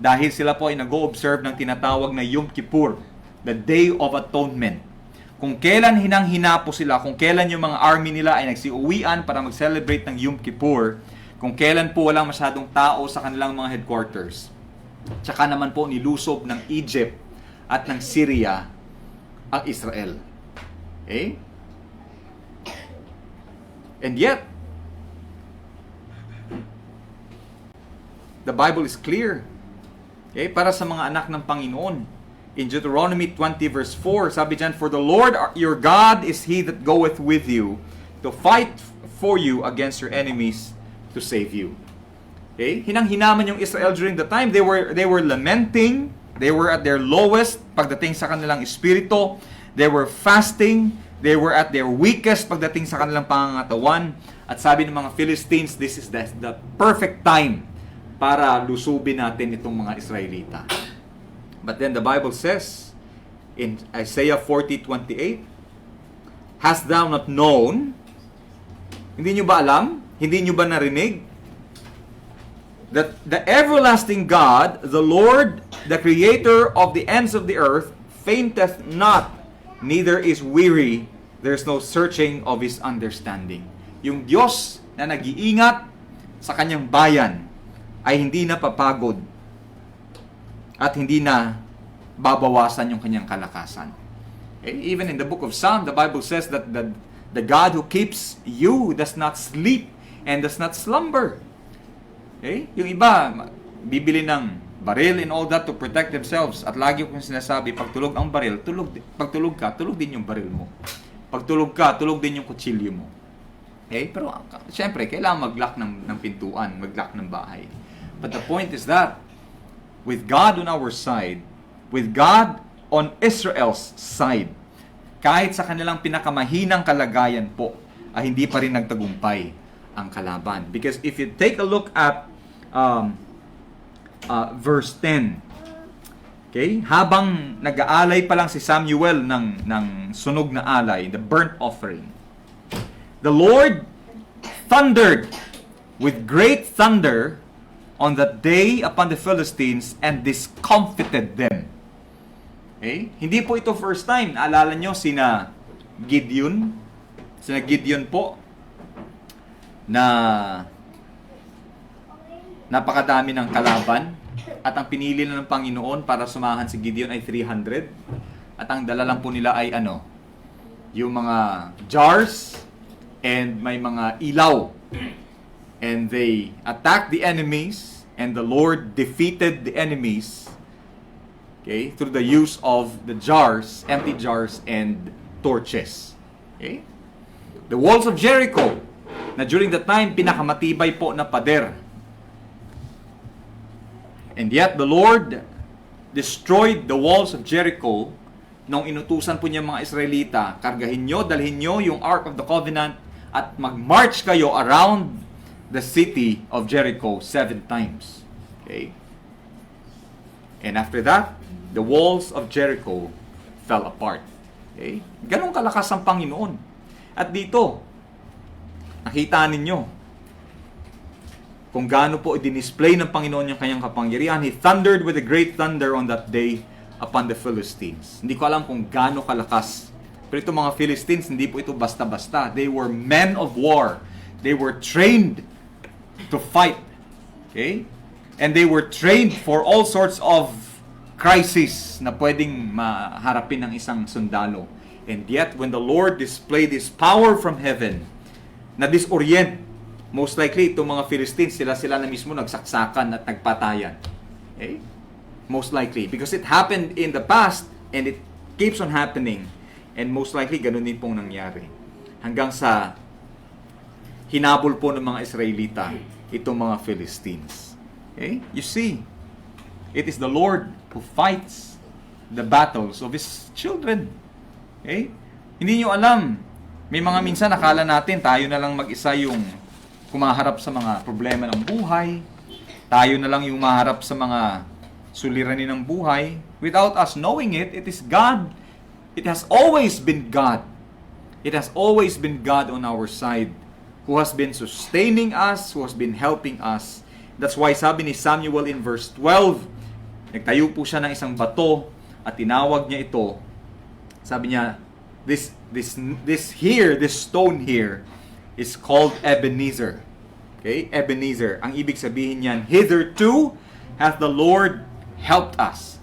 dahil sila po ay nag-o-observe ng tinatawag na Yom Kippur, the Day of Atonement. Kung kailan hinang-hina po sila, kung kailan yung mga army nila ay nagsiuwian para mag-celebrate ng Yom Kippur, kung kailan po walang masyadong tao sa kanilang mga headquarters. Tsaka naman po nilusob ng Egypt at ng Syria ang Israel. Okay? And yet, the Bible is clear. Okay? Para sa mga anak ng Panginoon. In Deuteronomy 20 verse 4, sabi dyan, for the Lord your God is He that goeth with you to fight for you against your enemies to save you. Okay? Hinang-hinaman yung Israel during the time. They were lamenting. They were at their lowest pagdating sa kanilang espiritu. They were fasting. They were at their weakest pagdating sa kanilang pangangatawan. At sabi ng mga Philistines, this is the perfect time para lusubin natin itong mga Israelita. But then the Bible says in Isaiah 40:28, hast thou not known? Hindi nyo ba alam? Hindi nyo ba narinig? That the everlasting God, the Lord, the creator of the ends of the earth, fainteth not, neither is weary. There's no searching of His understanding. Yung Diyos na nag-iingat sa kanyang bayan ay hindi na papagod at hindi na babawasan yung kanyang kalakasan. Okay? Even in the book of Psalm, the Bible says that the God who keeps you does not sleep and does not slumber. Okay? Yung iba, bibili ng baril and all that to protect themselves. At lagi kong sinasabi, pag tulog ang baril, pag tulog ka, tulog din yung baril mo. Pag tulog ka, tulog din yung kutsilyo mo. Okay? Pero, syempre, kailangan mag-lock ng pintuan, mag-lock ng bahay. But the point is that, with God on our side, with God on Israel's side, kahit sa kanilang pinakamahinang kalagayan po, ay hindi pa rin nagtagumpay ang kalaban. Because if you take a look at verse 10, Okay? Habang nag-aalay pa lang si Samuel ng sunog na alay, the burnt offering, the Lord thundered with great thunder on that day upon the Philistines and discomfited them. Okay? Hindi po ito first time. Naalala nyo sina Gideon? Sina Gideon po na napakadami ng kalaban at ang pinili na ng Panginoon para sumahan si Gideon ay 300 at ang dala lang po nila ay yung mga jars and may mga ilaw, and they attacked the enemies and the Lord defeated the enemies, okay, through the use of the jars, empty jars and torches. Okay? The walls of Jericho, na during that time pinakamatibay po na pader. And yet the Lord destroyed the walls of Jericho nung inutusan po niya mga Israelita, kargahin nyo, dalhin nyo yung Ark of the Covenant at mag-march kayo around the city of Jericho 7 times. Okay? And after that, the walls of Jericho fell apart. Okay? Ganong kalakas ang Panginoon. At dito, nakita ninyo kung gaano po i-display ng Panginoon yung kanyang kapangyarihan. He thundered with a great thunder on that day upon the Philistines. Hindi ko alam kung gaano kalakas. Pero itong mga Philistines, hindi po ito basta-basta. They were men of war. They were trained to fight. Okay? And they were trained for all sorts of crises na pwedeng maharapin ng isang sundalo. And yet, when the Lord displayed His power from heaven, na disorient, most likely, itong mga Philistines, sila na mismo nagsaksakan at nagpatayan. Okay? Most likely. Because it happened in the past, and it keeps on happening. And most likely, ganun din pong nangyari. Hanggang sa hinabol po ng mga Israelita, itong mga Philistines. Okay? You see, it is the Lord who fights the battles of His children. Okay? Hindi nyo alam. May mga minsan, akala natin, tayo na lang mag-isa yung kumaharap sa mga problema ng buhay. Tayo na lang yung maharap sa mga suliranin ng buhay. Without us knowing it, it is God. It has always been God. It has always been God on our side who has been sustaining us, who has been helping us. That's why sabi ni Samuel in verse 12, nagtayo po siya ng isang bato at tinawag niya ito. Sabi niya, this stone here is called Ebenezer. Okay? Ebenezer. Ang ibig sabihin niyan, hitherto hath the Lord helped us.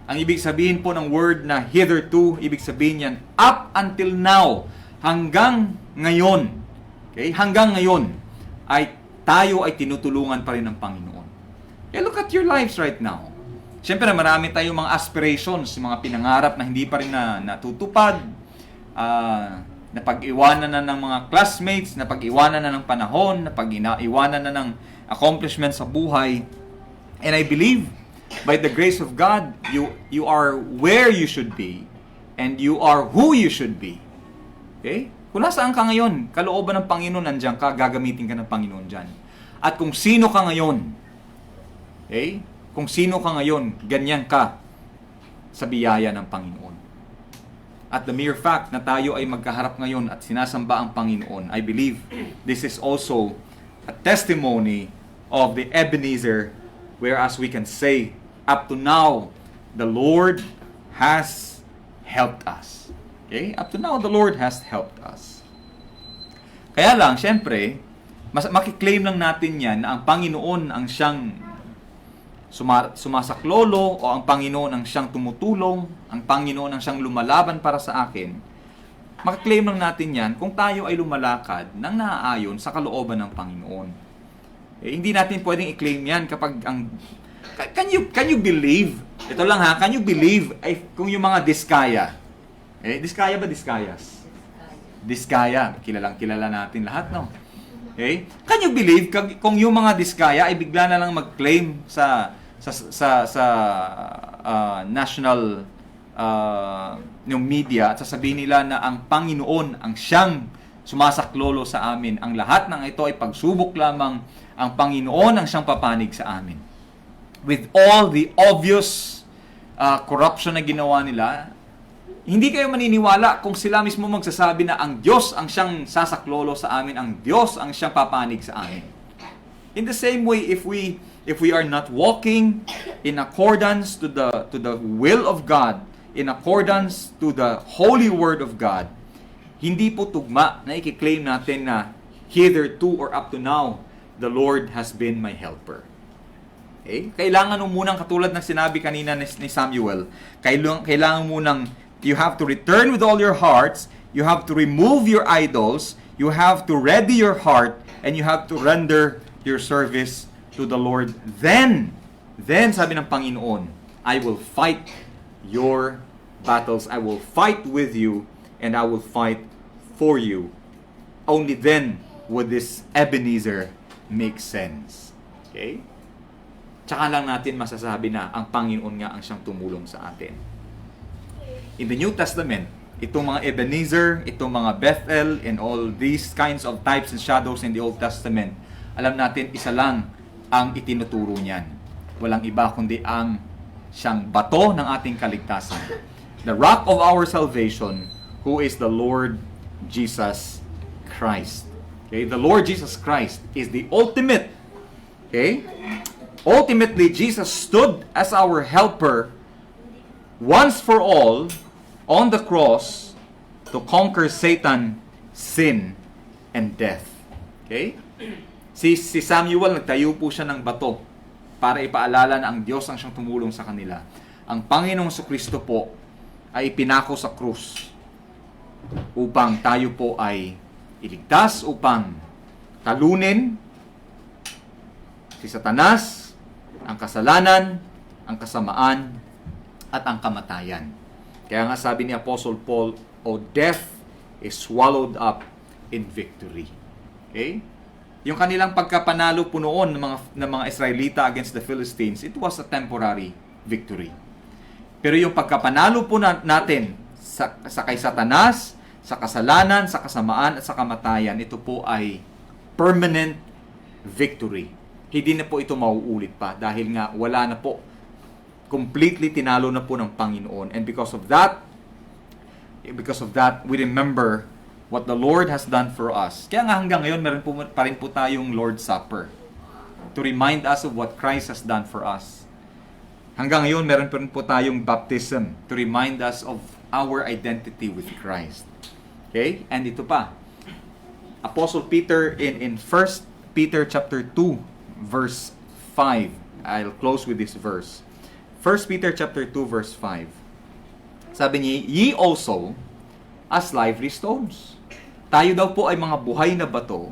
Ang ibig sabihin po ng word na hitherto, ibig sabihin niyan, up until now, hanggang ngayon. Okay? Hanggang ngayon, tayo ay tinutulungan pa rin ng Panginoon. Okay, look at your lives right now. Siyempre, marami tayong mga aspirations, mga pinangarap na hindi pa rin natutupad. Napag-iwanan na ng mga classmates, napag-iwanan na ng panahon, napag-iwanan na ng accomplishments sa buhay. And I believe, by the grace of God, you are where you should be, and you are who you should be. Okay? Kung nasaan ka ngayon, kalooban ng Panginoon, nandiyan ka, gagamitin ka ng Panginoon dyan. At kung sino ka ngayon, okay? Kung sino ka ngayon, ganyan ka sa biyaya ng Panginoon. At the mere fact na tayo ay magkaharap ngayon at sinasamba ang Panginoon, I believe this is also a testimony of the Ebenezer, whereas we can say, up to now, the Lord has helped us. Okay? Up to now, the Lord has helped us. Kaya lang, syempre, makiklaim lang natin yan na ang Panginoon ang siyang sumasaklolo, o ang Panginoon ang siyang tumutulong, ang Panginoon ang siyang lumalaban para sa akin. Makaklaim lang natin yan kung tayo ay lumalakad ng naaayon sa kalooban ng Panginoon. Hindi natin pwedeng i-claim yan kapag ang... Can you believe? Ito lang ha, can you believe kung yung mga Diskaya? Diskaya ba Diskayas? Diskaya. Kilala natin lahat, no? Okay? Can you believe kung yung mga Diskaya ay bigla na lang mag-claim sa national yung media at sasabihin nila na ang Panginoon ang siyang sumasaklolo sa amin. Ang lahat ng ito ay pagsubok lamang, ang Panginoon ang siyang papanig sa amin. With all the obvious corruption na ginawa nila, hindi kayo maniniwala kung sila mismo magsasabi na ang Diyos ang siyang sasaklolo sa amin, ang Diyos ang siyang papanig sa amin. In the same way, if we are not walking in accordance to the will of God, in accordance to the holy word of God, hindi po tugma na i-claim natin na hitherto or up to now, the Lord has been my helper. Okay? Kailangan mo munang, katulad ng sinabi kanina ni Samuel, kailangan mo munang, you have to return with all your hearts, you have to remove your idols, you have to ready your heart, and you have to render your service to the Lord. Then, sabi ng Panginoon, I will fight your battles. I will fight with you, and I will fight for you. Only then would this Ebenezer make sense. Okay? Tsaka lang natin masasabi na ang Panginoon nga ang siyang tumulong sa atin. In the New Testament, itong mga Ebenezer, itong mga Bethel, and all these kinds of types and shadows in the Old Testament, alam natin, isa lang ang itinuturo niyan. Walang iba kundi ang siyang bato ng ating kaligtasan. The rock of our salvation, who is the Lord Jesus Christ. Okay? The Lord Jesus Christ is the ultimate. Okay? Ultimately, Jesus stood as our helper once for all on the cross to conquer Satan, sin, and death. Okay? Si Samuel, nagtayo po siya ng bato para ipaalala na ang Diyos ang siyang tumulong sa kanila. Ang Panginoong Jesucristo po ay ipinako sa krus upang tayo po ay iligtas, upang talunin si Satanas, ang kasalanan, ang kasamaan, at ang kamatayan. Kaya nga sabi ni Apostle Paul, "O death is swallowed up in victory." Okay? Yung kanilang pagkapanalo po noon ng mga Israelita against the Philistines, it was a temporary victory. Pero yung pagkapanalo po natin sa kay Satanas, sa kasalanan, sa kasamaan, at sa kamatayan, ito po ay permanent victory. Hindi na po ito mauulit pa dahil nga wala na po. Completely tinalo na po ng Panginoon. And because of that, we remember what the Lord has done for us. Kaya nga hanggang ngayon, meron pa rin po tayong Lord's Supper to remind us of what Christ has done for us. Hanggang ngayon, meron pa rin po tayong baptism to remind us of our identity with Christ. Okay? And ito pa, Apostle Peter in 1 Peter chapter 2, verse 5. I'll close with this verse. 1 Peter chapter 2, verse 5. Sabi niya, "Ye also, as lively stones." Tayo daw po ay mga buhay na bato.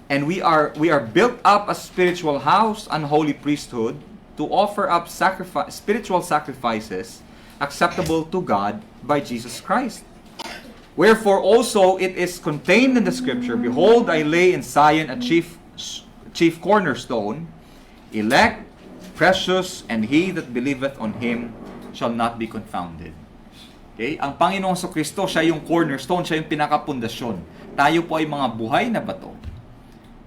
And we are built up a spiritual house, unholy priesthood, to offer up spiritual sacrifices acceptable to God by Jesus Christ. Wherefore also it is contained in the scripture, "Behold, I lay in Zion a chief cornerstone, elect, precious, and he that believeth on him shall not be confounded." Okay? Ang Panginoong Jesucristo, siya yung cornerstone, siya yung pinakapundasyon. Tayo po ay mga buhay na bato.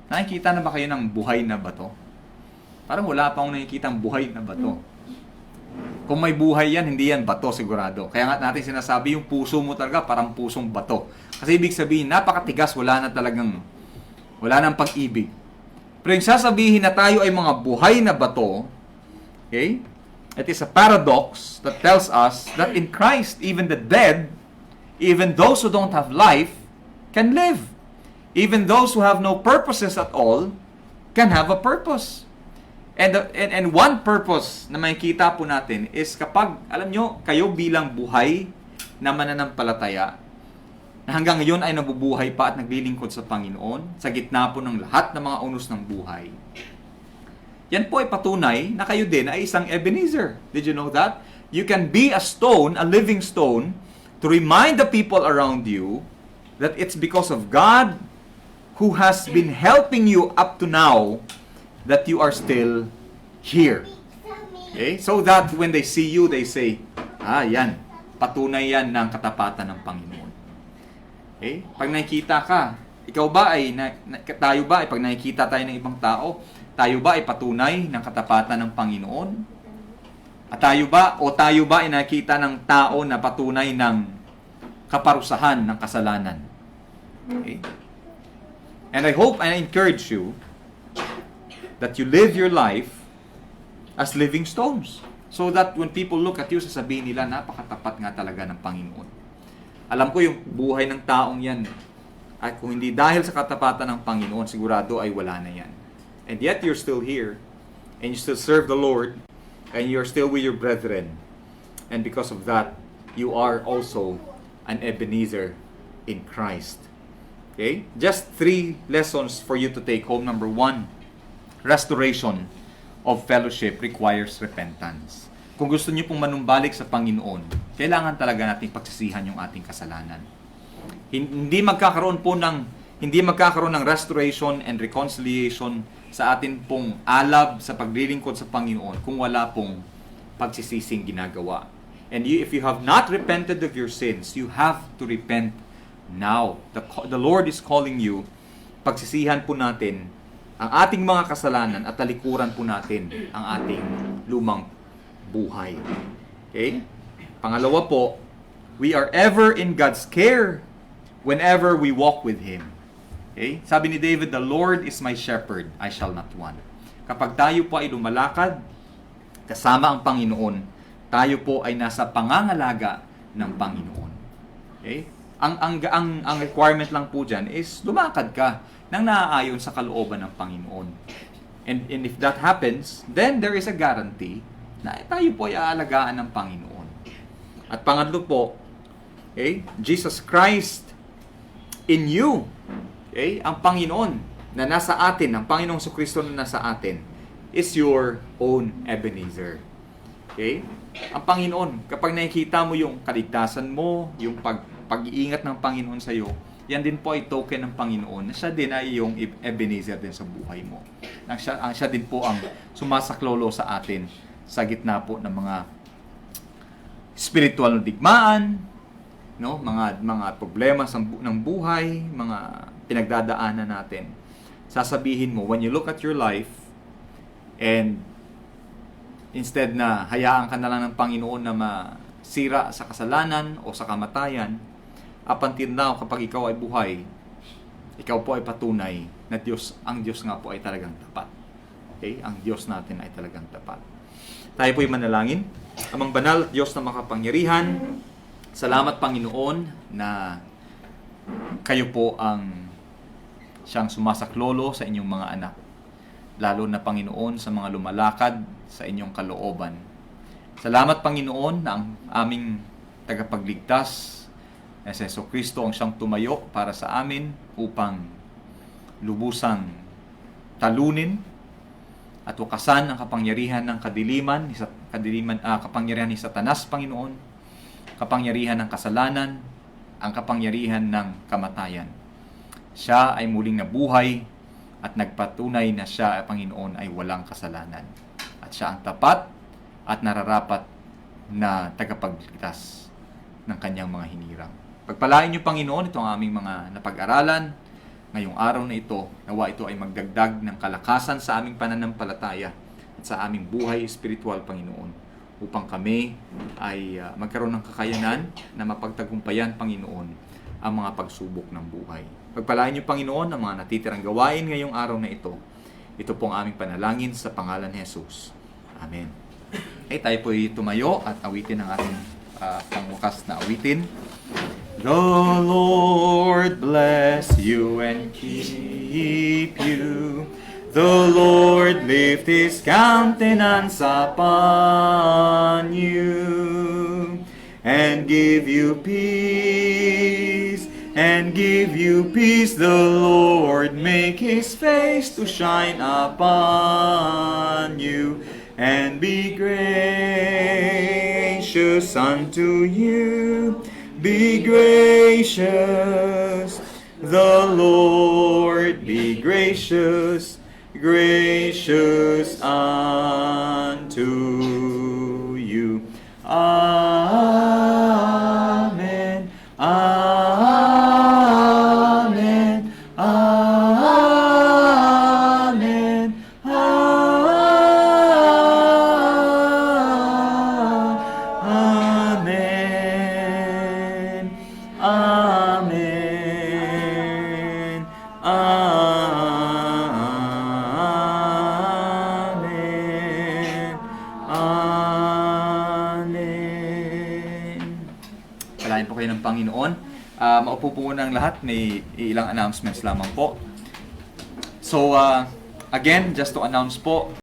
Nakikita na ba kayo ng buhay na bato? Parang wala pa akong nakikita ng buhay na bato. Kung may buhay yan, hindi yan bato sigurado. Kaya nga natin sinasabi, yung puso mo talaga parang pusong bato. Kasi ibig sabihin, napakatigas, wala nang pag-ibig. Pero yung sasabihin na tayo ay mga buhay na bato, okay? It is a paradox that tells us that in Christ, even the dead, even those who don't have life, can live. Even those who have no purposes at all, can have a purpose. And one purpose na makikita po natin is kapag, alam nyo, kayo bilang buhay na mananampalataya, na hanggang ngayon ay nabubuhay pa at naglilingkod sa Panginoon, sa gitna po ng lahat ng mga unos ng buhay. Yan po ay patunay na kayo din ay isang Ebenezer. Did you know that? You can be a stone, a living stone, to remind the people around you that it's because of God who has been helping you up to now that you are still here. Okay? So that when they see you, they say, yan, patunay yan ng katapatan ng Panginoon. Okay? Pag nakikita ka, tayo ba ay pag nakikita tayo ng ibang tao, tayo ba ay patunay ng katapatan ng Panginoon? At tayo ba ay nakita ng tao na patunay ng kaparusahan ng kasalanan? Okay? And I hope and I encourage you that you live your life as living stones. So that when people look at you, sasabihin nila, napakatapat nga talaga ng Panginoon. Alam ko yung buhay ng taong yan, at kung hindi dahil sa katapatan ng Panginoon, sigurado ay wala na yan. And yet you're still here, and you still serve the Lord, and you're still with your brethren. And because of that, you are also an Ebenezer in Christ. Okay? Just 3 lessons for you to take home. Number 1, restoration of fellowship requires repentance. Kung gusto niyo pong manumbalik sa Panginoon, kailangan talaga nating pagsisihan yung ating kasalanan. Hindi magkakaroon ng restoration and reconciliation sa atin pong alab sa paglilingkod sa Panginoon kung wala pong pagsisising ginagawa. And if you have not repented of your sins, you have to repent now. The Lord is calling you. Pagsisihan po natin ang ating mga kasalanan at talikuran po natin ang ating lumang buhay. Okay? Pangalawa po, we are ever in God's care whenever we walk with Him. Okay? Sabi ni David, the Lord is my shepherd, I shall not want. Kapag tayo po ay lumalakad kasama ang Panginoon, tayo po ay nasa pangangalaga ng Panginoon. Okay? Ang requirement lang po dyan is lumakad ka nang naaayon sa kalooban ng Panginoon. And if that happens, then there is a guarantee na tayo po ay aalagaan ng Panginoon. At pangatlo po, okay, Jesus Christ in you. Okay? Ang Panginoon na nasa atin, ang Panginoong Kristo na nasa atin, is your own Ebenezer. Okay? Ang Panginoon, kapag nakikita mo yung kaligtasan mo, yung pag-iingat ng Panginoon sa iyo, yan din po ay token ng Panginoon na siya din ay yung Ebenezer din sa buhay mo. Siya din po ang sumasaklolo sa atin sa gitna po ng mga spiritual na digmaan, no? Mga problema ng buhay, mga pinagdadaanan natin. Sasabihin mo, when you look at your life, and instead na hayaan ka na lang ng Panginoon na masira sa kasalanan o sa kamatayan, up until now, kapag ikaw ay buhay, ikaw po ay patunay na ang Diyos nga po ay talagang tapat. Okay? Ang Diyos natin ay talagang tapat. Tayo po ay manalangin. Amang banal, Diyos na makapangyarihan, salamat Panginoon na kayo po ang siyang sumasaklolo sa inyong mga anak. Lalo na Panginoon sa mga lumalakad sa inyong kalooban. Salamat Panginoon na ang aming tagapagligtas na si Jesucristo ang siyang tumayo para sa amin upang lubusang talunin at wakasan ang kapangyarihan ng kapangyarihan ni Satanas, Panginoon, kapangyarihan ng kasalanan, ang kapangyarihan ng kamatayan. Siya ay muling nabuhay at nagpatunay na siya, Panginoon, ay walang kasalanan. At siya ang tapat at nararapat na tagapagligtas ng kanyang mga hinirang. Pagpalain niyo, Panginoon, itong aming mga napag-aralan ngayong araw na ito. Nawa ito ay magdagdag ng kalakasan sa aming pananampalataya at sa aming buhay espiritual, Panginoon, upang kami ay magkaroon ng kakayanan na mapagtagumpayan, Panginoon, ang mga pagsubok ng buhay. Pagpalain niyo, Panginoon, ang mga natitirang gawain ngayong araw na ito. Ito po ang aming panalangin sa pangalan ni Jesus. Amen. Ay, tayo po ay tumayo at awitin ang ating pangwakas na awitin. The Lord bless you and keep you. The Lord lift His countenance upon you and give you peace. And give you peace. The Lord make His face to shine upon you and be gracious unto you. Be gracious, the Lord be gracious, gracious unto you. Amen. Amen. Amen. Amen. pagpalain po kayo ng Panginoon. Maupo po muna ang lahat. May ilang announcements lamang po. So, again, just to announce po,